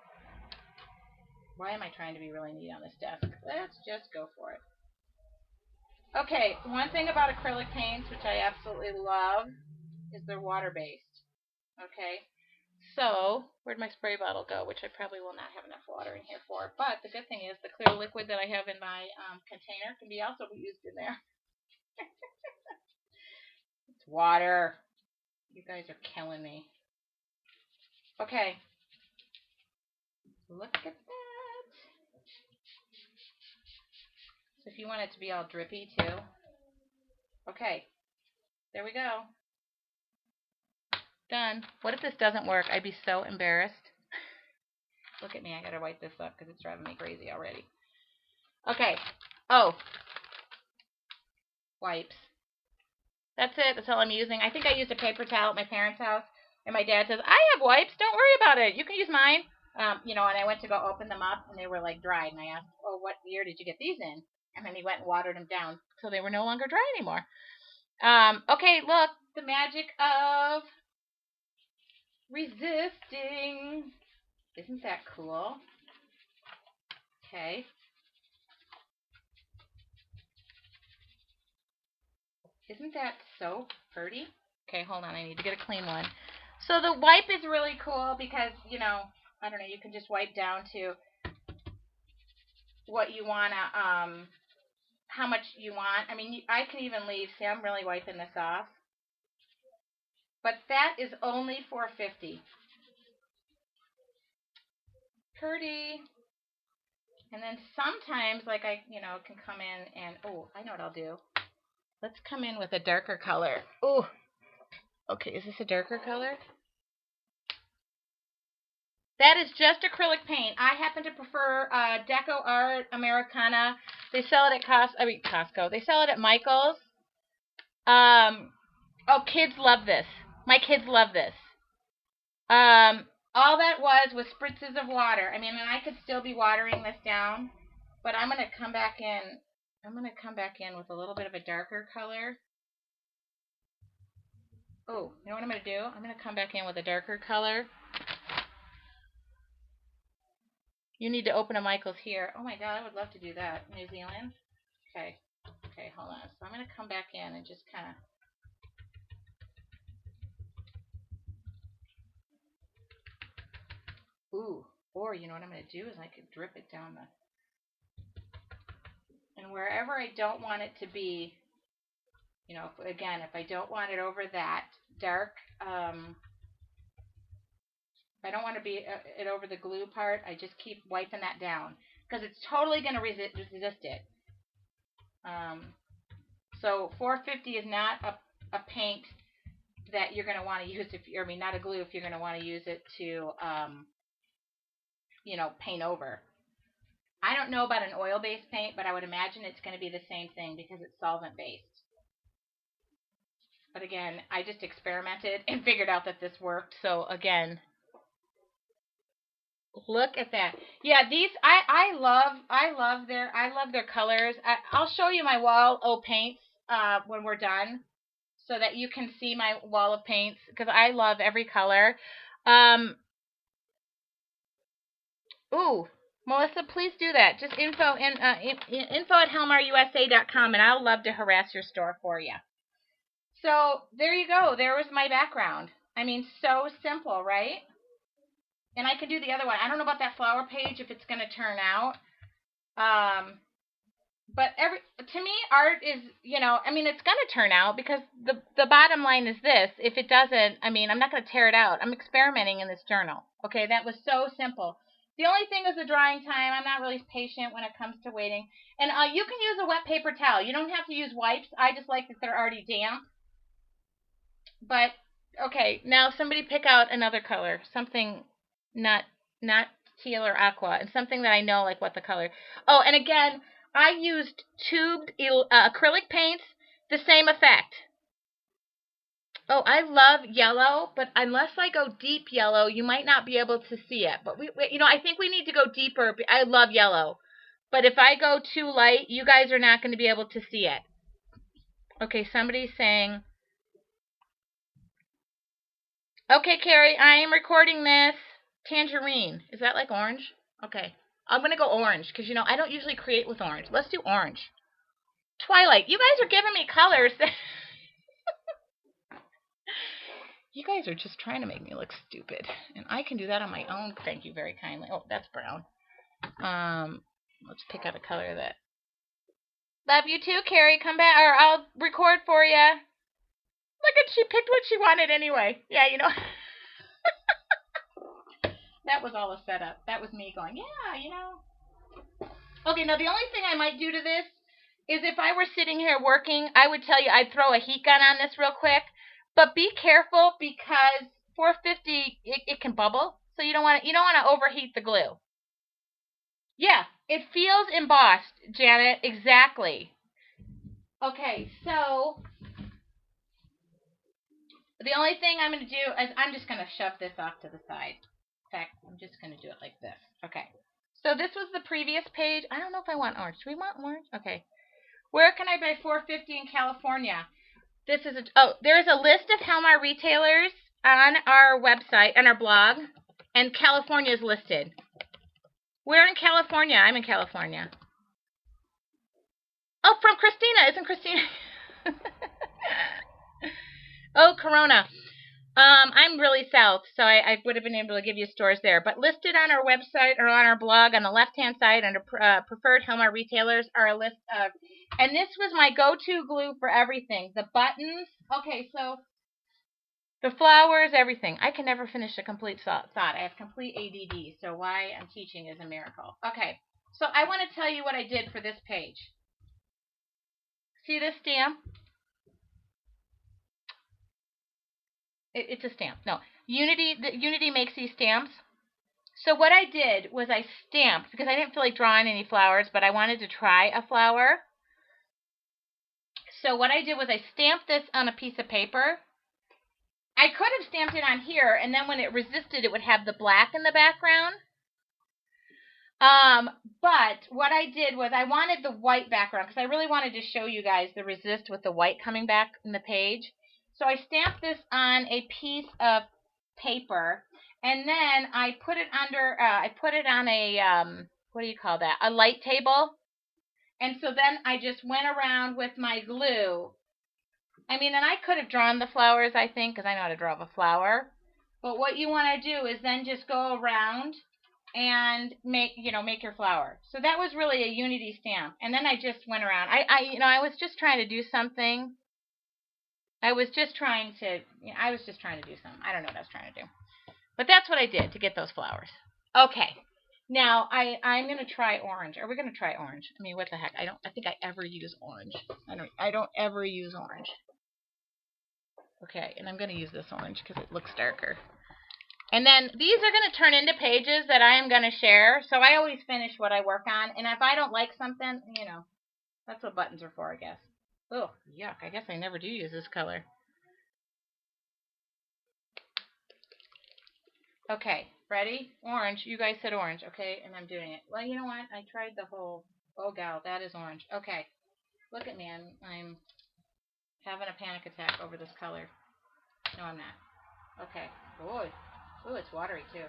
Why am I trying to be really neat on this desk? Let's just go for it. Okay, one thing about acrylic paints, which I absolutely love, is they're water-based. Okay, so where'd my spray bottle go? Which I probably will not have enough water in here for. But the good thing is the clear liquid that I have in my container can be also used in there. It's water. You guys are killing me. Okay. Look at that. So if you want it to be all drippy too. Okay. There we go. Done. What if this doesn't work? I'd be so embarrassed. Look at me. I gotta wipe this up because it's driving me crazy already. Okay. Oh. Wipes. That's it. That's all I'm using. I think I used a paper towel at my parents' house. And my dad says, I have wipes. Don't worry about it. You can use mine. And I went to go open them up, and they were, like, dried. And I asked, oh, what year did you get these in? And then he went and watered them down so they were no longer dry anymore. Okay, look. The magic of resisting. Isn't that cool? Okay. Isn't that so pretty? Okay, hold on. I need to get a clean one. So the wipe is really cool because, I don't know, you can just wipe down to what you want to, how much you want. I mean, I can even leave. See, I'm really wiping this off. But that is only $4.50. Pretty. And then sometimes, like, I can come in and, oh, I know what I'll do. Let's come in with a darker color. Oh, okay, is this a darker color? That is just acrylic paint. I happen to prefer Deco Art Americana. They sell it at Costco. They sell it at Michael's. Oh, kids love this. My kids love this. All that was spritzes of water. I mean, and I could still be watering this down, but I'm gonna come back in. I'm gonna come back in with a little bit of a darker color. Oh, you know what I'm gonna do? I'm gonna come back in with a darker color. You need to open a Michael's here. Oh my God, I would love to do that. New Zealand. Okay. Okay, hold on. So I'm gonna come back in and just kind of. Ooh. Or you know what I'm gonna do is I could drip it down the. And wherever I don't want it to be, again, if I don't want it over that dark, if I don't want to be it over the glue part, I just keep wiping that down because it's totally going to resist it. So $4.50 is not a paint that you're going to want to use not a glue if you're going to want to use it to, paint over. I don't know about an oil-based paint, but I would imagine it's going to be the same thing because it's solvent-based. But again, I just experimented and figured out that this worked. So again, look at that. Yeah, these I love their colors. I'll show you my wall of paints when we're done, so that you can see my wall of paints because I love every color. Ooh, Melissa, please do that. Just info at helmarusa.com, and I'll love to harass your store for you. So there you go. There was my background. I mean, so simple, right? And I can do the other one. I don't know about that flower page if it's going to turn out. But to me, art is, it's going to turn out because the bottom line is this. If it doesn't, I'm not going to tear it out. I'm experimenting in this journal. Okay, that was so simple. The only thing is the drying time. I'm not really patient when it comes to waiting. And you can use a wet paper towel. You don't have to use wipes. I just like that they're already damp. But, okay, now somebody pick out another color. Something not teal or aqua. And something that I know, like, what the color. Oh, and again, I used tubed acrylic paints. The same effect. Oh, I love yellow, but unless I go deep yellow, you might not be able to see it. But I think we need to go deeper. I love yellow. But if I go too light, you guys are not going to be able to see it. Okay, somebody's saying, okay, Carrie, I am recording this. Tangerine. Is that like orange? Okay. I'm going to go orange because, I don't usually create with orange. Let's do orange. Twilight. You guys are giving me colors. You guys are just trying to make me look stupid. And I can do that on my own. Thank you very kindly. Oh, that's brown. Let's pick out a color that. Love you too, Carrie. Come back, or I'll record for you. Look at, she picked what she wanted anyway. Yeah, that was all a setup. That was me going, yeah, you know. Okay, now the only thing I might do to this is if I were sitting here working, I would tell you I'd throw a heat gun on this real quick. But be careful because 450 it can bubble, so you don't want to overheat the glue. Yeah, it feels embossed, Janet. Exactly. Okay, so the only thing I'm going to do is I'm just going to shove this off to the side. In fact, I'm just going to do it like this. Okay. So this was the previous page. I don't know if I want orange. Do we want orange? Okay. Where can I buy 450 in California? This is there's a list of Helmar retailers on our website, on our blog, and California is listed. Where in California? I'm in California. Oh, from Christina. Isn't Christina? Oh, Corona. I'm really south, so I would have been able to give you stores there. But listed on our website or on our blog on the left-hand side under preferred Helmar retailers are a list of, and this was my go-to glue for everything. The buttons. Okay, so the flowers, everything. I can never finish a complete thought. I have complete ADD, so why I'm teaching is a miracle. Okay, so I want to tell you what I did for this page. See this stamp? It's a stamp. No, Unity makes these stamps. So what I did was I stamped, because I didn't feel like drawing any flowers, but I wanted to try a flower. So what I did was I stamped this on a piece of paper. I could have stamped it on here, and then when it resisted, it would have the black in the background. But what I did was I wanted the white background, because I really wanted to show you guys the resist with the white coming back in the page. So I stamped this on a piece of paper, and then I put it under, I put it on a, what do you call that? A light table. And so then I just went around with my glue. I mean, and I could have drawn the flowers, I think, because I know how to draw a flower. But what you want to do is then just go around and make your flower. So that was really a Unity stamp. And then I just went around. I was just trying to do something. I was just trying to do something. I don't know what I was trying to do. But that's what I did to get those flowers. Okay. Now, I'm going to try orange. Are we going to try orange? I mean, what the heck? I think I ever use orange. I don't ever use orange. Okay, and I'm going to use this orange because it looks darker. And then these are going to turn into pages that I am going to share. So I always finish what I work on. And if I don't like something, that's what buttons are for, I guess. Oh, yuck. I guess I never do use this color. Okay, ready? Orange. You guys said orange, okay? And I'm doing it. Well, you know what? I tried the whole, oh, gal, that is orange. Okay, look at me. I'm having a panic attack over this color. No, I'm not. Okay. Ooh, it's watery, too.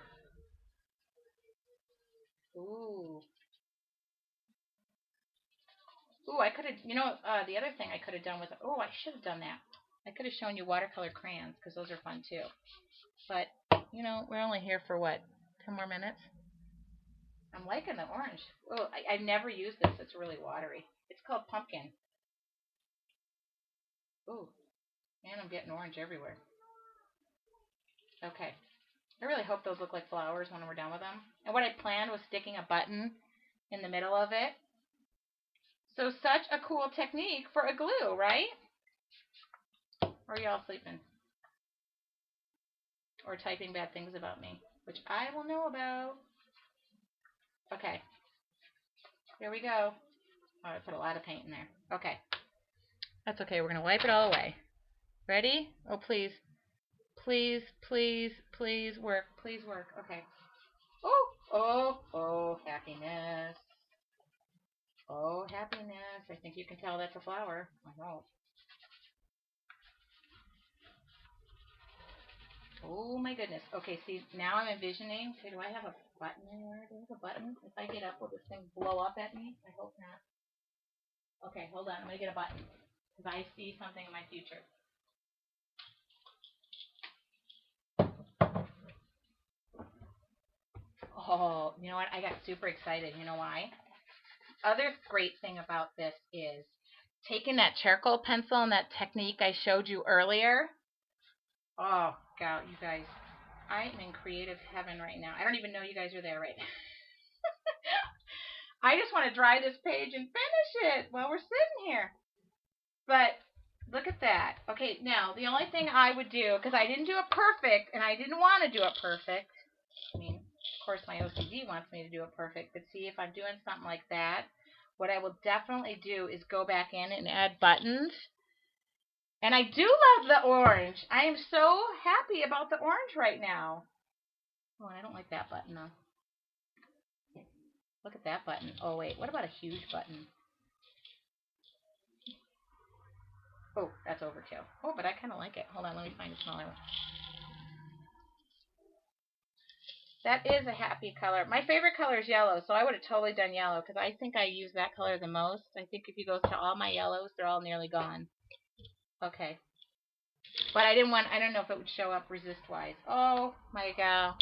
Ooh, I could have, the other thing I could have done was, I should have done that. I could have shown you watercolor crayons, because those are fun, too. But, we're only here for, what, 10 more minutes? I'm liking the orange. Oh, I've never used this. It's really watery. It's called pumpkin. Ooh, and I'm getting orange everywhere. Okay. I really hope those look like flowers when we're done with them. And what I planned was sticking a button in the middle of it. So such a cool technique for a glue, right? Or are y'all sleeping? Or typing bad things about me, which I will know about. Okay. Here we go. Oh, I put a lot of paint in there. Okay. That's okay. We're going to wipe it all away. Ready? Oh, please. Please, please, please work. Please work. Okay. Oh, happiness. Oh, happiness. I think you can tell that's a flower. I hope. Oh my goodness. Okay, see, now I'm envisioning. Okay, do I have a button anywhere? Do I have a button? If I get up, will this thing blow up at me? I hope not. Okay, hold on. I'm going to get a button. Because I see something in my future. Oh, you know what? I got super excited. You know why? Other great thing about this is taking that charcoal pencil and that technique I showed you earlier. Oh, God, you guys. I am in creative heaven right now. I don't even know you guys are there right now. I just want to dry this page and finish it while we're sitting here. But look at that. Okay, now the only thing I would do, because I didn't do it perfect, and I didn't want to do it perfect. I mean, of course, my OCD wants me to do it perfect. But see, if I'm doing something like that, what I will definitely do is go back in and add buttons. And I do love the orange. I am so happy about the orange right now. Oh, I don't like that button, though. Look at that button. Oh, wait. What about a huge button? Oh, that's overkill. Oh, but I kind of like it. Hold on. Let me find a smaller one. That is a happy color. My favorite color is yellow, so I would have totally done yellow because I think I use that color the most. I think if you go to all my yellows, they're all nearly gone. Okay. But I don't know if it would show up resist-wise. Oh, my God.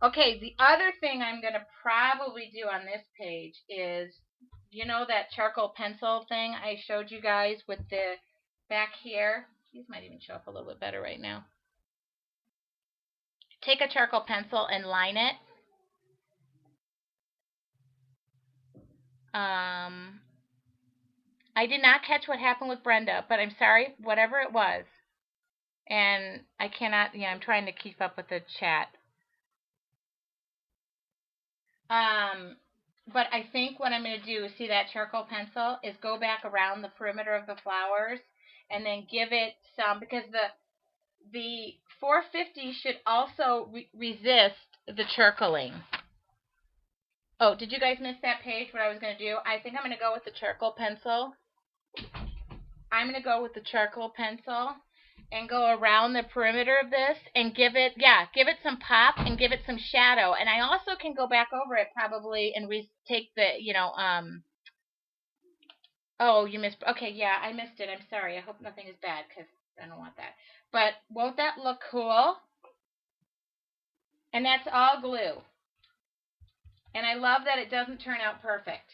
Okay, the other thing I'm going to probably do on this page is, you know that charcoal pencil thing I showed you guys with the back here? These might even show up a little bit better right now. Take a charcoal pencil and line it. I did not catch what happened with Brenda, but I'm sorry, whatever it was. And I cannot, I'm trying to keep up with the chat. But I think what I'm going to do, see that charcoal pencil, is go back around the perimeter of the flowers and then give it some, because the 450 should also resist the charcoaling. Oh, did you guys miss that page, what I was going to do? I think I'm going to go with the charcoal pencil. I'm going to go with the charcoal pencil and go around the perimeter of this and give it some pop and give it some shadow. And I also can go back over it probably and take the, oh, you missed, okay, yeah, I missed it. I'm sorry. I hope nothing is bad because I don't want that. But won't that look cool? And that's all glue. And I love that it doesn't turn out perfect.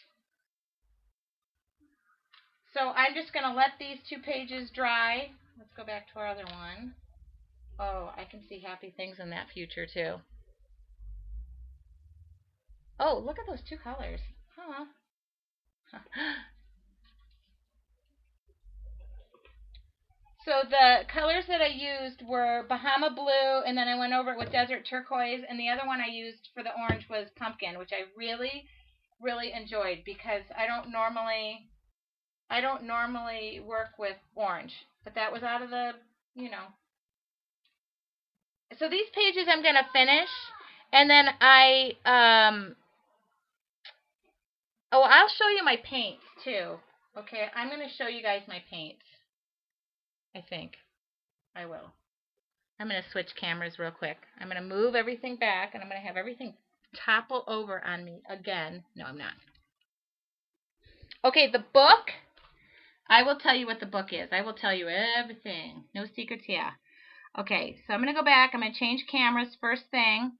So I'm just going to let these 2 pages dry. Let's go back to our other one. Oh, I can see happy things in that future too. Oh, look at those 2 colors. Huh. So the colors that I used were Bahama Blue, and then I went over it with Desert Turquoise, and the other one I used for the orange was Pumpkin, which I really, really enjoyed because I don't normally work with orange, but that was out of the, So these pages I'm going to finish, and then I'll show you my paints too. Okay, I'm going to show you guys my paints. I think I will. I'm going to switch cameras real quick. I'm going to move everything back, and I'm going to have everything topple over on me again. No, I'm not. Okay, the book. I will tell you what the book is. I will tell you everything. No secrets here. Okay, so I'm going to go back. I'm going to change cameras first thing.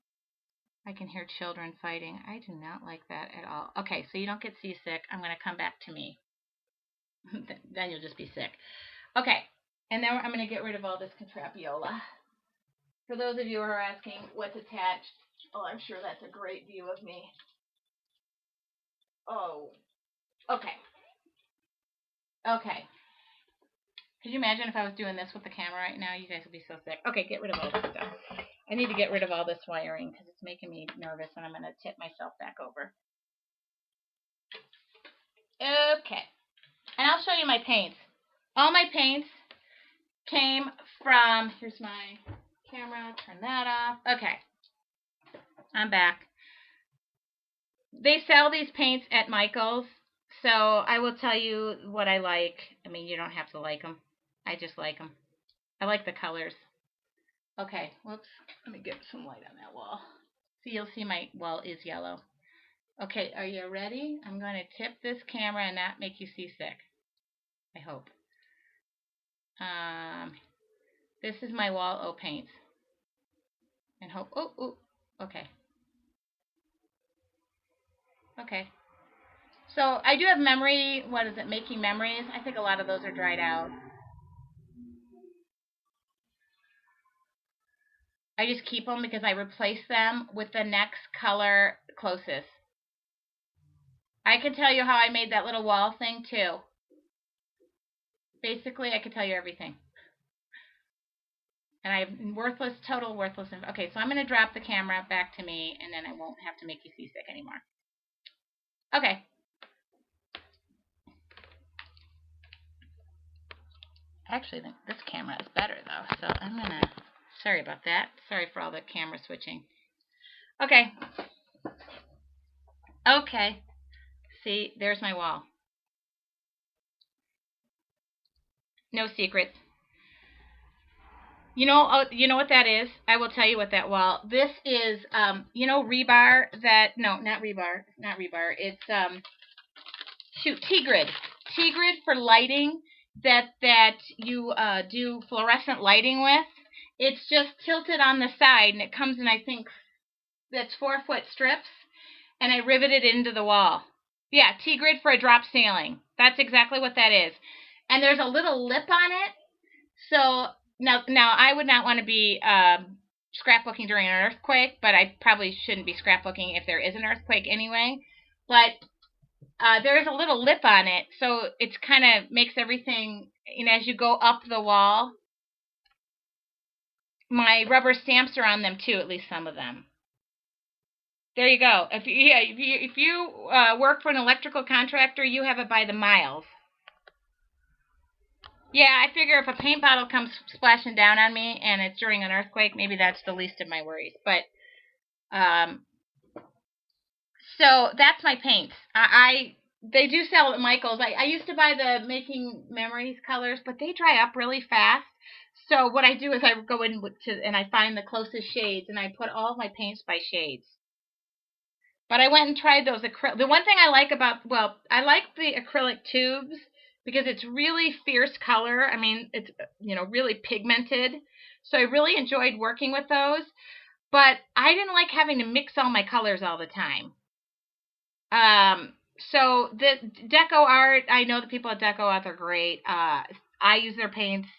I can hear children fighting. I do not like that at all. Okay, so you don't get seasick. I'm going to come back to me. Then you'll just be sick. Okay, and then I'm going to get rid of all this contrapiola. For those of you who are asking what's attached, oh, I'm sure that's a great view of me. Oh, okay. Okay. Could you imagine if I was doing this with the camera right now? You guys would be so sick. Okay, get rid of all this stuff. I need to get rid of all this wiring because it's making me nervous, and I'm going to tip myself back over. Okay. And I'll show you my paints. All my paints came from, here's my camera, turn that off. Okay. I'm back. They sell these paints at Michael's, so I will tell you what I like. I mean, you don't have to like them. I just like them. I like the colors. Okay, whoops. Let me get some light on that wall. See, you'll see my wall is yellow. Okay, are you ready? I'm going to tip this camera and not make you seasick. I hope. This is my wall O paints. And hope, okay. Okay. So I do have memory, what is it, making memories. I think a lot of those are dried out. I just keep them because I replace them with the next color closest. I can tell you how I made that little wall thing too. Basically, I can tell you everything. And I have total worthless. Okay, so I'm going to drop the camera back to me, and then I won't have to make you seasick anymore. Okay. Actually, this camera is better, though, so I'm going to... Sorry about that. Sorry for all the camera switching. Okay. Okay. See, there's my wall. No secrets. You know what that is? I will tell you what that wall. This is rebar that not rebar. It's T-grid. T-grid for lighting that you do fluorescent lighting with. It's just tilted on the side and it comes in, I think that's 4-foot strips, and I riveted it into the wall. Yeah, T-grid for a drop ceiling. That's exactly what that is. And there's a little lip on it. So now I would not want to be scrapbooking during an earthquake, but I probably shouldn't be scrapbooking if there is an earthquake anyway. But there is a little lip on it, so it's kind of makes everything, as you go up the wall. My rubber stamps are on them too, at least some of them. There you go. If you work for an electrical contractor, you have it by the miles. Yeah, I figure if a paint bottle comes splashing down on me and it's during an earthquake, maybe that's the least of my worries. But so that's my paints. They do sell at Michael's. I used to buy the Making Memories colors, but they dry up really fast. So what I do is I go in and I find the closest shades and I put all of my paints by shades. But I went and tried those acrylic. The one thing I like I like the acrylic tubes because it's really fierce color. I mean, it's really pigmented. So I really enjoyed working with those. But I didn't like having to mix all my colors all the time. So the Deco Art, I know the people at Deco Art are great. I use their paints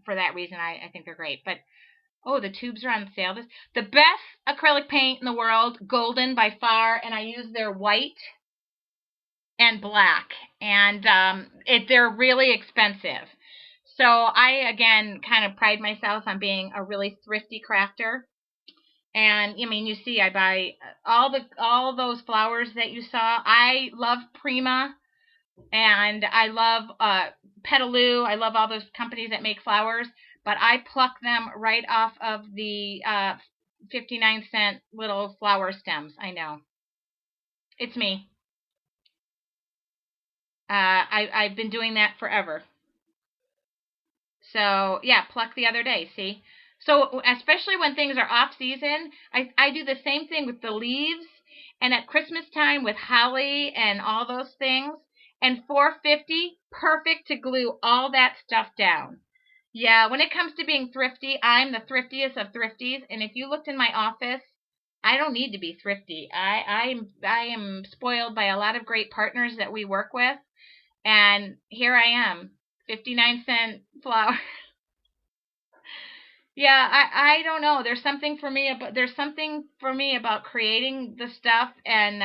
for that reason. I think they're great. But the tubes are on sale. The best acrylic paint in the world, Golden by far, and I use their white and black, and they're really expensive. So I again kind of pride myself on being a really thrifty crafter. And I mean, you see, I buy all those flowers that you saw. I love Prima, and I love Petaloo. I love all those companies that make flowers, but I pluck them right off of the 59-cent little flower stems. I know, it's me. I've been doing that forever. So yeah, pluck the other day. See, so especially when things are off season, I do the same thing with the leaves, and at Christmas time with holly and all those things. And 450, perfect to glue all that stuff down. Yeah, when it comes to being thrifty, I'm the thriftiest of thrifties. And if you looked in my office, I don't need to be thrifty. I am spoiled by a lot of great partners that we work with, and here I am, 59-cent flour. Yeah, I don't know. There's something for me about creating the stuff and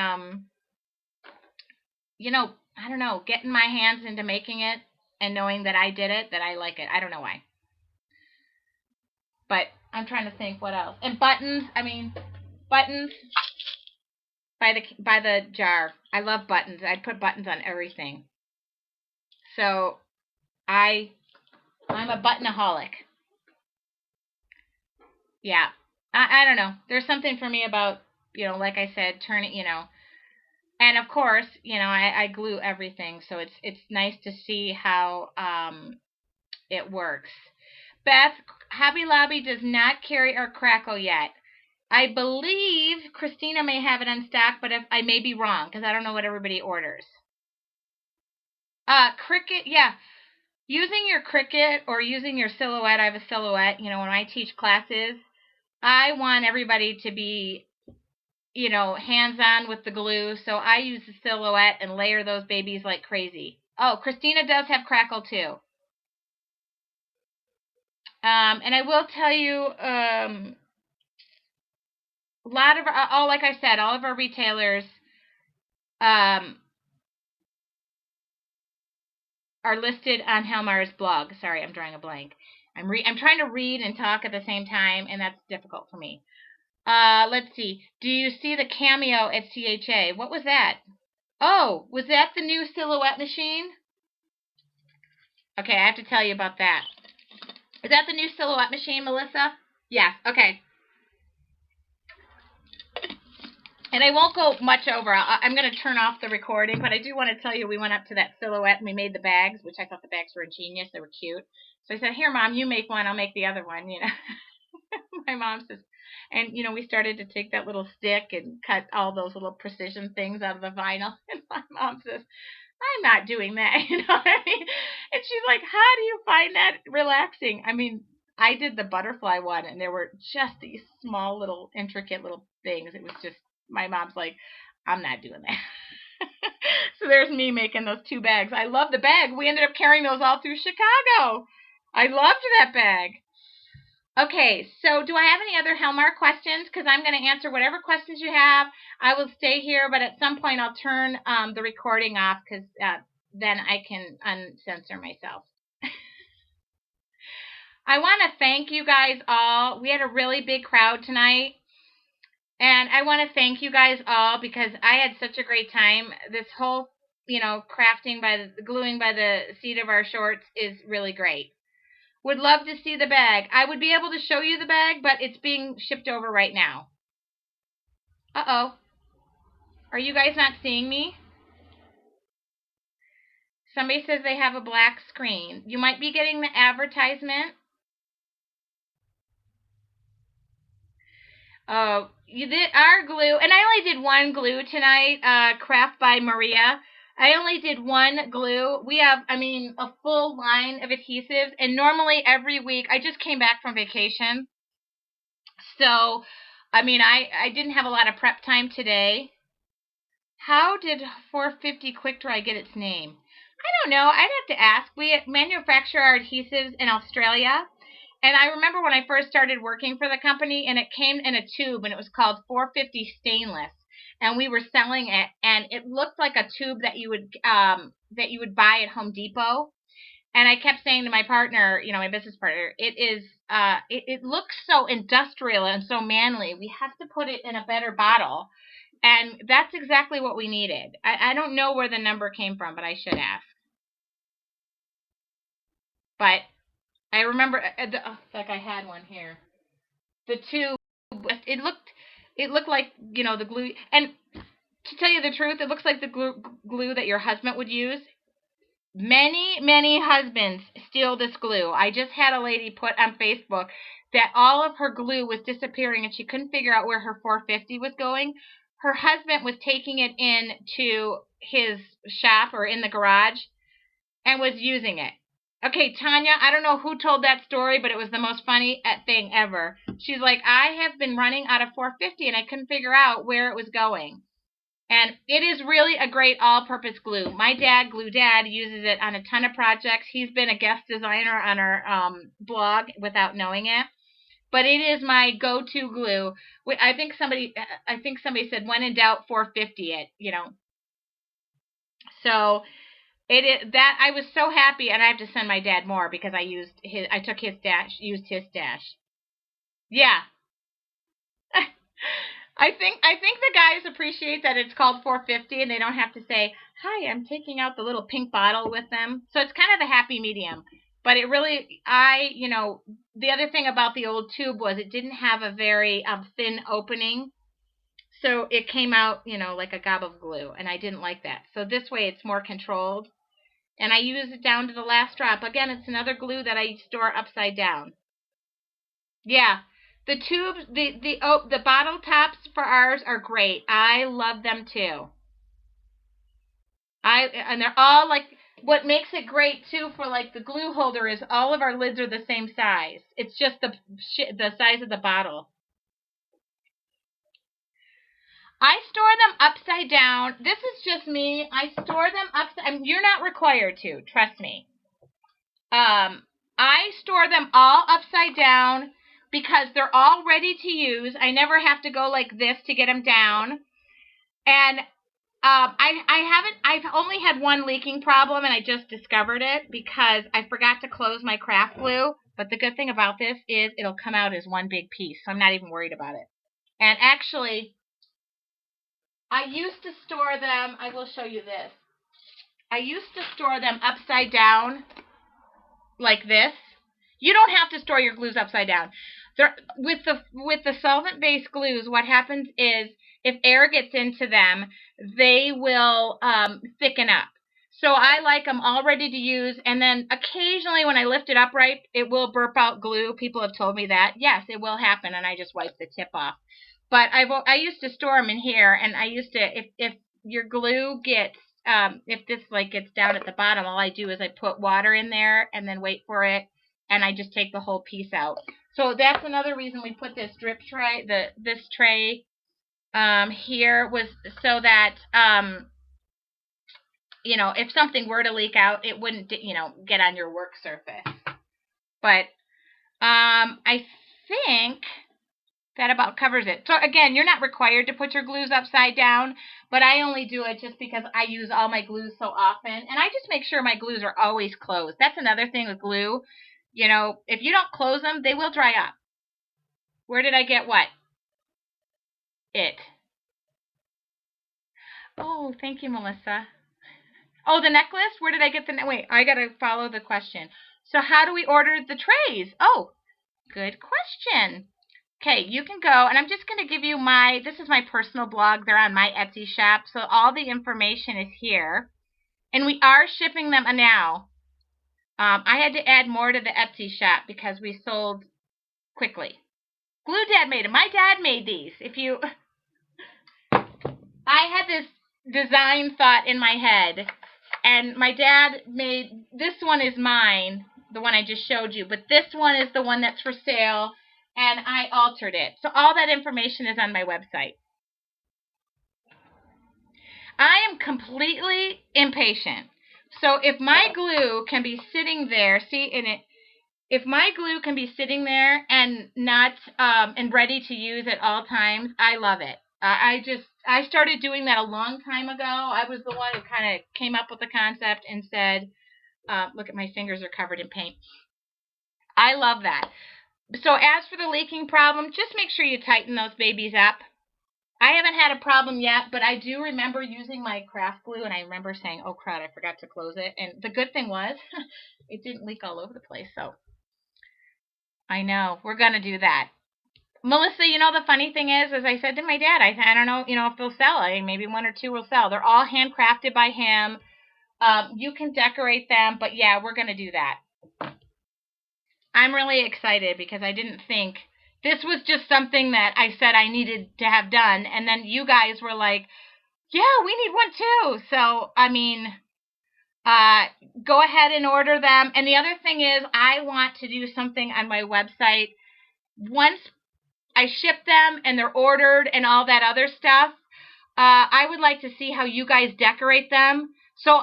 I don't know, getting my hands into making it and knowing that I did it, that I like it. I don't know why. But I'm trying to think what else. And buttons, buttons by the jar. I love buttons. I put buttons on everything. So I'm a buttonaholic. Yeah. I don't know. There's something for me about, like I said, turning, and of course, I glue everything, so it's nice to see how it works. Beth, Hobby Lobby does not carry our crackle yet. I believe Christina may have it on stock, but if I may be wrong because I don't know what everybody orders. Cricut, yeah. Using your Cricut or using your Silhouette, I have a Silhouette. When I teach classes, I want everybody to be, hands-on with the glue. So I use the Silhouette and layer those babies like crazy. Oh, Christina does have crackle too. And I will tell you, a lot of our, like I said, all of our retailers are listed on Helmar's blog. Sorry, I'm drawing a blank. I'm trying to read and talk at the same time, and that's difficult for me. Let's see. Do you see the cameo at CHA? What was that? Oh, was that the new silhouette machine? Okay, I have to tell you about that. Is that the new silhouette machine, Melissa? Yes. Okay. And I won't go much over. I'm going to turn off the recording, but I do want to tell you we went up to that silhouette and we made the bags, which I thought the bags were genius. They were cute. So I said, here, Mom, you make one. I'll make the other one, you know. My mom says, and, you know, we started to take that little stick and cut all those little precision things out of the vinyl. And my mom says, I'm not doing that, you know what I mean? And she's like, how do you find that relaxing? I mean, I did the butterfly one, and there were just these small little intricate little things. It was just, my mom's like, I'm not doing that. So there's me making those 2 bags. I love the bag. We ended up carrying those all through Chicago. I loved that bag. Okay, so do I have any other Helmar questions? Because I'm going to answer whatever questions you have. I will stay here, but at some point I'll turn the recording off because then I can uncensor myself. I want to thank you guys all. We had a really big crowd tonight. And I want to thank you guys all because I had such a great time. This whole, you know, gluing by the seat of our shorts is really great. Would love to see the bag. I would be able to show you the bag, but it's being shipped over right now. Uh-oh. Are you guys not seeing me? Somebody says they have a black screen. You might be getting the advertisement. Oh, you did our glue, and I only did one glue tonight, Craft by Maria. I only did one glue. We have, I mean, a full line of adhesives, and normally every week, I just came back from vacation. So, I mean, I didn't have a lot of prep time today. How did 450 Quick Dry get its name? I don't know. I'd have to ask. We manufacture our adhesives in Australia. And I remember when I first started working for the company, and it came in a tube, and it was called 450 Stainless. And we were selling it, and it looked like a tube that you would buy at Home Depot. And I kept saying to my partner, you know, my business partner, it looks so industrial and so manly. We have to put it in a better bottle. And that's exactly what we needed. I don't know where the number came from, but I should ask. But I remember, like I had one here. The tube, it looked like, you know, the glue. And to tell you the truth, it looks like the glue that your husband would use. Many husbands steal this glue. I just had a lady put on Facebook that all of her glue was disappearing and she couldn't figure out where her 450 was going. Her husband was taking it into his shop or in the garage and was using it. Okay, Tanya, I don't know who told that story, but it was the most funny thing ever. She's like, I have been running out of 450 and I couldn't figure out where it was going. And it is really a great all-purpose glue. My dad, Glue Dad, uses it on a ton of projects. He's been a guest designer on our blog without knowing it. But it is my go-to glue. I think somebody said, when in doubt, 450 it, you know. So it is that I was so happy, and I have to send my dad more because I took his stash, used his stash. Yeah. I think the guys appreciate that it's called 450 and they don't have to say, "Hi, I'm taking out the little pink bottle with them." So it's kind of the happy medium. But it really, you know, the other thing about the old tube was it didn't have a very thin opening. So it came out, you know, like a gob of glue, and I didn't like that. So this way it's more controlled. And I use it down to the last drop. Again, it's another glue that I store upside down. Yeah. The tubes, the bottle tops for ours are great. I love them too. And they're all like, what makes it great too for like the glue holder is all of our lids are the same size. It's just the size of the bottle. I store them upside down. This is just me. I store them upside. I mean, you're not required to. Trust me. I store them all upside down because they're all ready to use. I never have to go like this to get them down. And I've only had one leaking problem, and I just discovered it because I forgot to close my craft glue. But the good thing about this is it'll come out as one big piece, so I'm not even worried about it. And actually, I used to store them. I will show you this. I used to store them upside down like this. You don't have to store your glues upside down. With the solvent-based glues, what happens is if air gets into them, they will thicken up. So I like them all ready to use, and then occasionally when I lift it upright, it will burp out glue. People have told me that. Yes, it will happen, and I just wipe the tip off. But I used to store them in here, and I used to, if your glue gets if this like gets down at the bottom, all I do is I put water in there and then wait for it, and I just take the whole piece out. So that's another reason we put this drip tray, this tray here was so that if something were to leak out, it wouldn't get on your work surface. But I think that about covers it. So again, you're not required to put your glues upside down, but I only do it just because I use all my glues so often, and I just make sure my glues are always closed. That's another thing with glue. If you don't close them, they will dry up. Where did I get what? It. Oh, thank you, Melissa. Oh, the necklace? Where did I get the wait, I gotta follow the question. So how do we order the trays? Oh, good question. Okay, you can go, and I'm just going to give you this is my personal blog. They're on my Etsy shop, so all the information is here. And we are shipping them now. I had to add more to the Etsy shop because we sold quickly. Glue Dad made them. My dad made these. I had this design thought in my head, and my dad made, this one is mine, the one I just showed you, but this one is the one that's for sale, and I altered it. So all that information is on my website. I am completely impatient. So if my glue can be sitting there, if my glue can be sitting there and not and ready to use at all times, I love it. I started doing that a long time ago. I was the one who kind of came up with the concept and said, look at my fingers are covered in paint. I love that. So as for the leaking problem, just make sure you tighten those babies up. I haven't had a problem yet, but I do remember using my craft glue, and I remember saying, oh, crud, I forgot to close it. And the good thing was it didn't leak all over the place. So I know. We're going to do that. Melissa, the funny thing is, as I said to my dad, I don't know, if they'll sell. Maybe one or two will sell. They're all handcrafted by him. You can decorate them, but yeah, we're going to do that. I'm really excited because I didn't think this was just something that I said I needed to have done. And then you guys were like, yeah, we need one too. So, go ahead and order them. And the other thing is, I want to do something on my website. Once I ship them and they're ordered and all that other stuff, I would like to see how you guys decorate them. So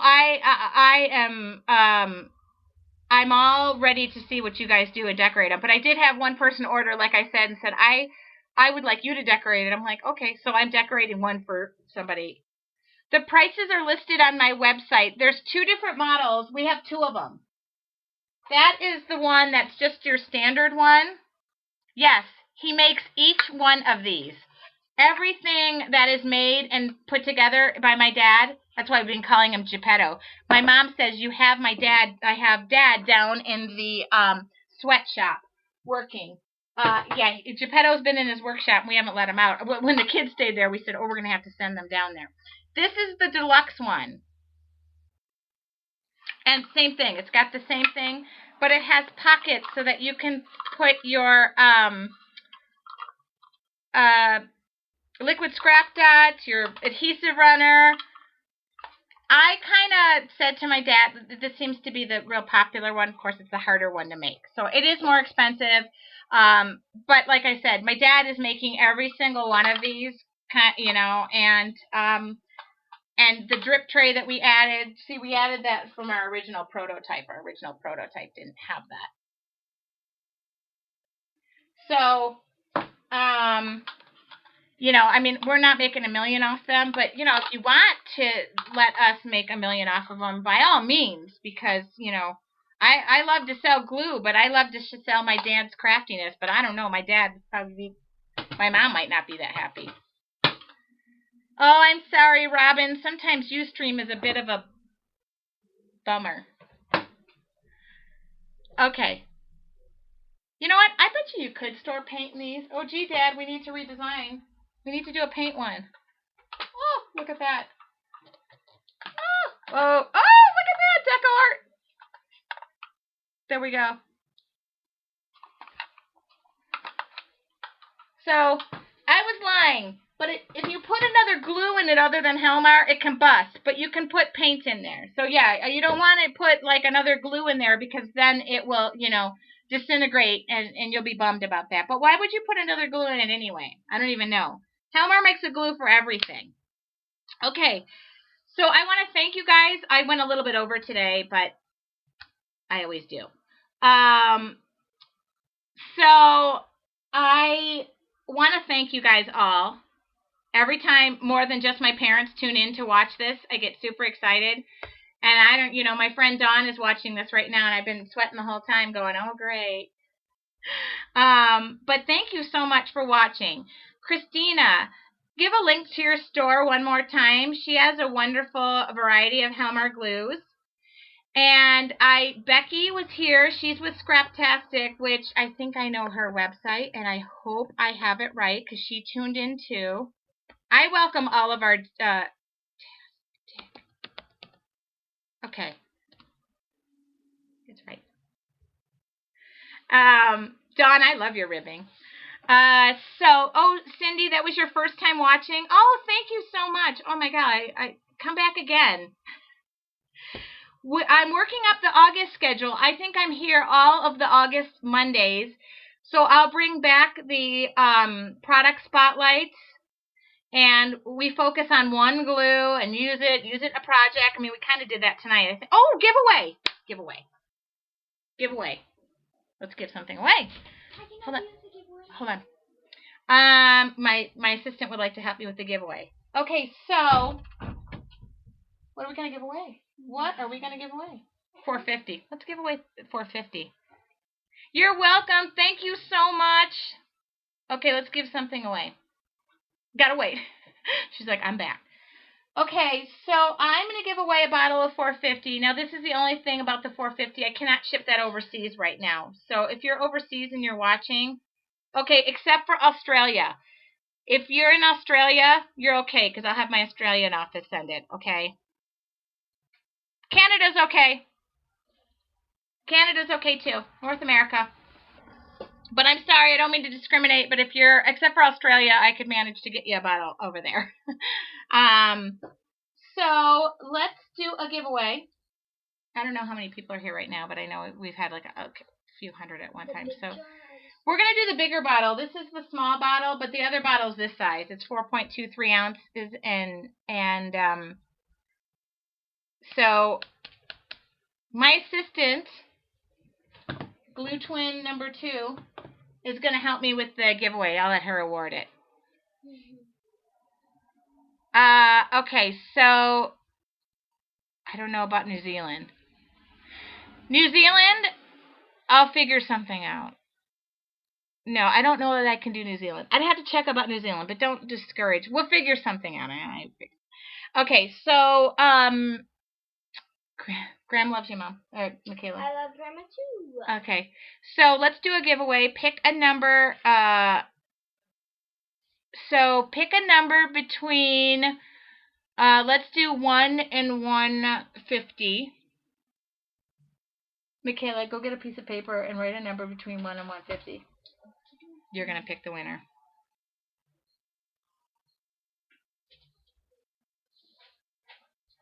I'm all ready to see what you guys do and decorate them. But I did have one person order, like I said, and said, I would like you to decorate it. I'm like, okay, so I'm decorating one for somebody. The prices are listed on my website. There's 2 different models. We have 2 of them. That is the one that's just your standard one. Yes, he makes each one of these. Everything that is made and put together by my dad, that's why I've been calling him Geppetto. My mom says I have dad down in the sweatshop working. Yeah, Geppetto's been in his workshop and we haven't let him out. When the kids stayed there, we said, we're going to have to send them down there. This is the deluxe one. And same thing. It's got the same thing, but it has pockets so that you can put your liquid scrap dots, your adhesive runner. I kind of said to my dad that this seems to be the real popular one. Of course, it's the harder one to make. So it is more expensive. But like I said, my dad is making every single one of these, and the drip tray that we added, we added that from our original prototype. Our original prototype didn't have that. So, you know, I mean, we're not making $1 million off them, but you know, if you want to let us make $1 million off of them, by all means, because you know, I love to sell glue, but I love to sell my dad's craftiness. But I don't know, my mom might not be that happy. Oh, I'm sorry, Robin. Sometimes Ustream is a bit of a bummer. Okay. You know what? I bet you could store paint in these. Oh, gee, Dad, we need to redesign. We need to do a paint one. Oh, look at that. Oh, look at that, deco art. There we go. So, I was lying. But if you put another glue in it other than Helmar, it can bust. But you can put paint in there. So, yeah, you don't want to put, like, another glue in there because then it will, you know, disintegrate and you'll be bummed about that. But why would you put another glue in it anyway? I don't even know. Helmar makes a glue for everything. Okay. So, I want to thank you guys. I went a little bit over today, but I always do. So, I want to thank you guys all. Every time more than just my parents tune in to watch this, I get super excited. And I don't, you know, my friend Dawn is watching this right now, and I've been sweating the whole time going, oh, great. But thank you so much for watching. Christina, give a link to your store one more time. She has a wonderful variety of Helmar glues. And Becky was here. She's with Scraptastic, which I think I know her website, and I hope I have it right because she tuned in too. I welcome all of our, okay, it's right. Dawn, I love your ribbing. Cindy, that was your first time watching. Oh, thank you so much. Oh my God, I come back again. I'm working up the August schedule. I think I'm here all of the August Mondays. So I'll bring back the product spotlights. And we focus on one glue and use it a project. I mean, we kind of did that tonight. I think, oh, giveaway. Let's give something away. Hold on. My assistant would like to help me with the giveaway. Okay, so what are we gonna give away? What are we gonna give away? $450. Let's give away $450. You're welcome. Thank you so much. Okay, let's give something away. Gotta wait. She's like, I'm back. Okay, so I'm going to give away a bottle of $450. Now, this is the only thing about the $450. I cannot ship that overseas right now. So if you're overseas and you're watching, okay, except for Australia. If you're in Australia, you're okay because I'll have my Australian office send it, okay? Canada's okay. Canada's okay too. North America. But I'm sorry, I don't mean to discriminate, but if you're, except for Australia, I could manage to get you a bottle over there. So let's do a giveaway. I don't know how many people are here right now, but I know we've had like a few hundred at one time. So we're going to do the bigger bottle. This is the small bottle, but the other bottle is this size. It's 4.23 ounces. And so my assistant, Glue Twin number 2, is going to help me with the giveaway. I'll let her award it. Okay, so I don't know about New Zealand. New Zealand, I'll figure something out. No, I don't know that I can do New Zealand. I'd have to check about New Zealand, but don't discourage. We'll figure something out. Okay, so Graham loves you, Mom. Michaela. I love Grandma too. Okay, so let's do a giveaway. Pick a number. So pick a number between. Let's do 1 and 150. Michaela, go get a piece of paper and write a number between 1 and 150. You're gonna pick the winner.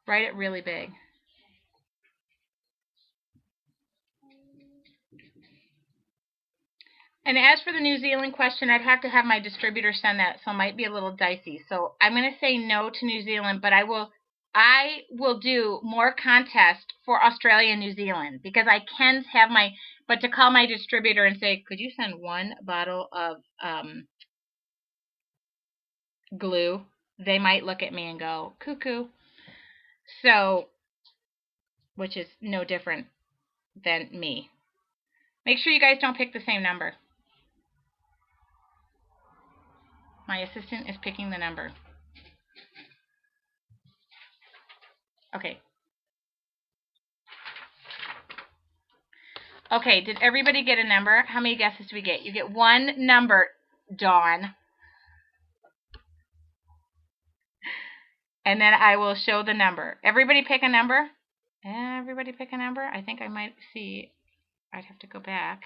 Write it really big. And as for the New Zealand question, I'd have to have my distributor send that, so it might be a little dicey. So I'm going to say no to New Zealand, but I will I will do more contests for Australia and New Zealand because I can have but to call my distributor and say, could you send 1 bottle of glue? They might look at me and go, cuckoo. So, which is no different than me. Make sure you guys don't pick the same number. My assistant is picking the number. Okay. Okay, did everybody get a number? How many guesses do we get? You get 1 number, Dawn. And then I will show the number. Everybody pick a number? Everybody pick a number? I think I might see. I'd have to go back.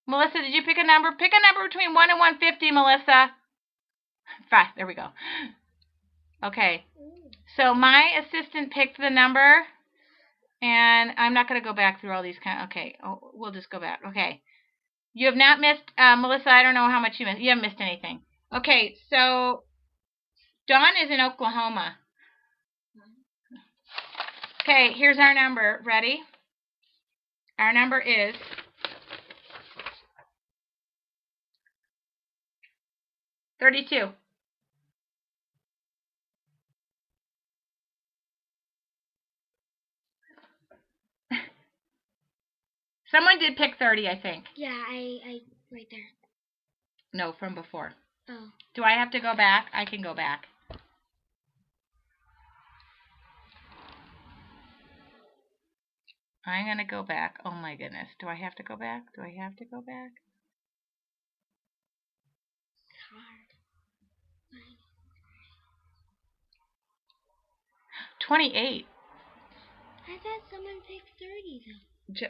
Melissa, did you pick a number? Pick a number between 1 and 150, Melissa. 5. There we go. Okay. So my assistant picked the number. And I'm not going to go back through all these okay. Oh, we'll just go back. Okay. You have not missed, Melissa, I don't know how much you missed. You haven't missed anything. Okay, so Dawn is in Oklahoma. Okay, here's our number. Ready? Our number is 32. Someone did pick 30, I think. Yeah, I right there. No, from before. Oh. Do I have to go back? I can go back. I'm going to go back. Oh my goodness. Do I have to go back? Do I have to go back? It's hard. 28. I thought someone picked 30 though.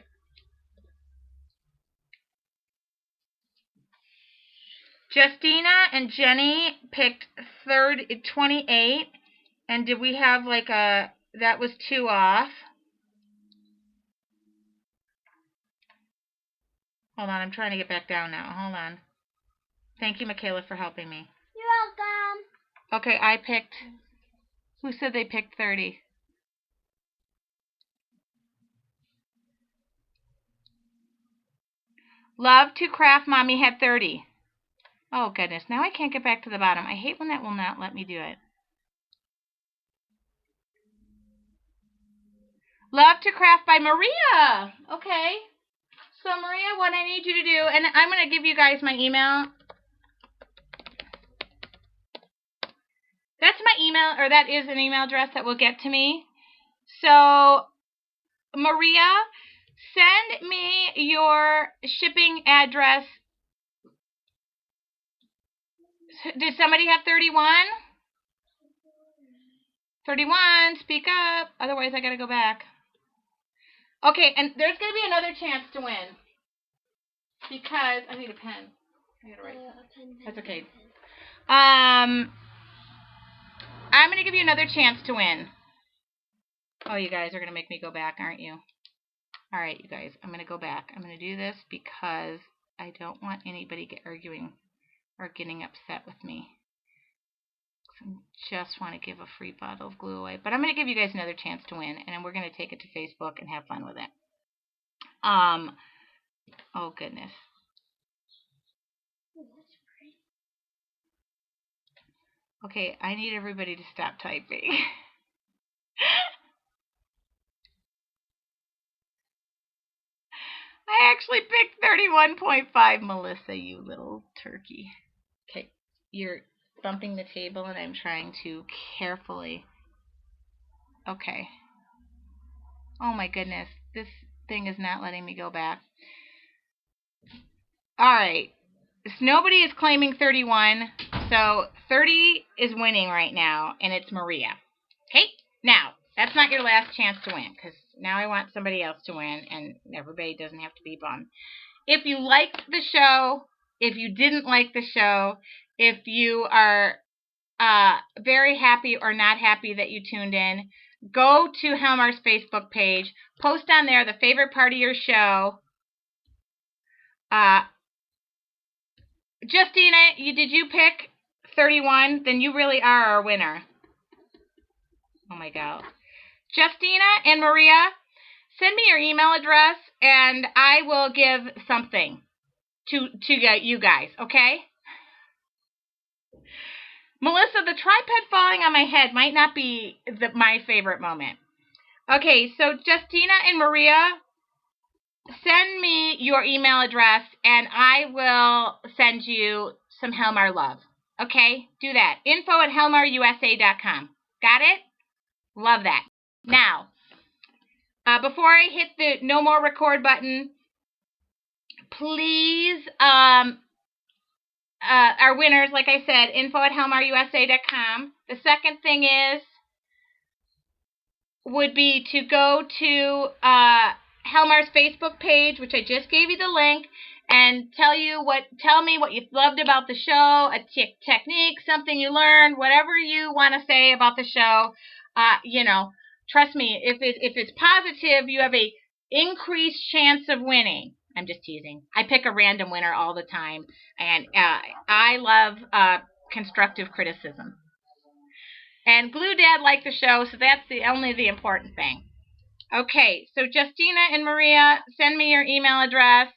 Justina and Jenny picked 28. And did we have like that was 2 off. Hold on, I'm trying to get back down now. Hold on. Thank you, Michaela, for helping me. You're welcome. Okay, I picked. Who said they picked 30? Love to Craft Mommy had 30. Oh, goodness. Now I can't get back to the bottom. I hate when that will not let me do it. Love to Craft by Maria. Okay. So, Maria, what I need you to do, and I'm going to give you guys my email. That's my email, or that is an email address that will get to me. So, Maria, send me your shipping address. Did somebody have 31? 31, speak up. Otherwise, I got to go back. Okay, and there's going to be another chance to win. Because I need a pen. I got to write. That's okay. I'm going to give you another chance to win. Oh, you guys are going to make me go back, aren't you? All right, you guys, I'm going to go back. I'm going to do this because I don't want anybody arguing or getting upset with me. I just want to give a free bottle of glue away. But I'm going to give you guys another chance to win, and then we're going to take it to Facebook and have fun with it. Oh, goodness. Okay, I need everybody to stop typing. I actually picked 31.5, Melissa, you little turkey. Okay, you're bumping the table, and I'm trying to carefully. Okay. Oh, my goodness. This thing is not letting me go back. All right. So nobody is claiming 31, so 30 is winning right now, and it's Maria. Okay? Now, that's not your last chance to win, because now I want somebody else to win, and everybody doesn't have to be bummed. If you liked the show, if you didn't like the show, if you are very happy or not happy that you tuned in, go to Helmar's Facebook page, post on there the favorite part of your show. Justina, did you pick 31? Then you really are our winner. Oh my God. Justina and Maria, send me your email address and I will give something to you guys, okay? Melissa, the tripod falling on my head might not be my favorite moment. Okay, so Justina and Maria, send me your email address and I will send you some Helmar love. Okay, do that. info@helmarusa.com. Got it? Love that. Now, before I hit the no more record button, please, our winners, like I said, info@helmarusa.com. The second thing would be to go to Helmar's Facebook page, which I just gave you the link, and tell me what you loved about the show, a technique, something you learned, whatever you want to say about the show. Trust me, if it's positive, you have a increased chance of winning. I'm just teasing. I pick a random winner all the time, and I love constructive criticism. And Glue Dad liked the show, so that's only the important thing. Okay, so Justina and Maria, send me your email address.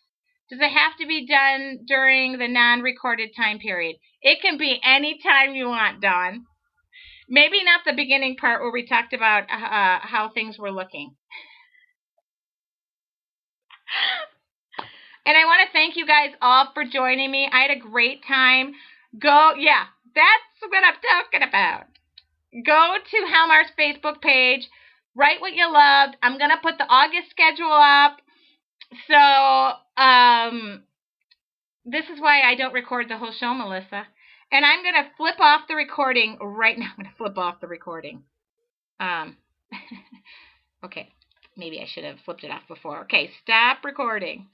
Does it have to be done during the non-recorded time period? It can be any time you want, Dawn. Maybe not the beginning part where we talked about how things were looking. And I want to thank you guys all for joining me. I had a great time. Yeah, that's what I'm talking about. Go to Helmar's Facebook page. Write what you loved. I'm going to put the August schedule up. So, this is why I don't record the whole show, Melissa. And I'm going to flip off the recording right now. I'm going to flip off the recording. Okay. Maybe I should have flipped it off before. Okay, stop recording.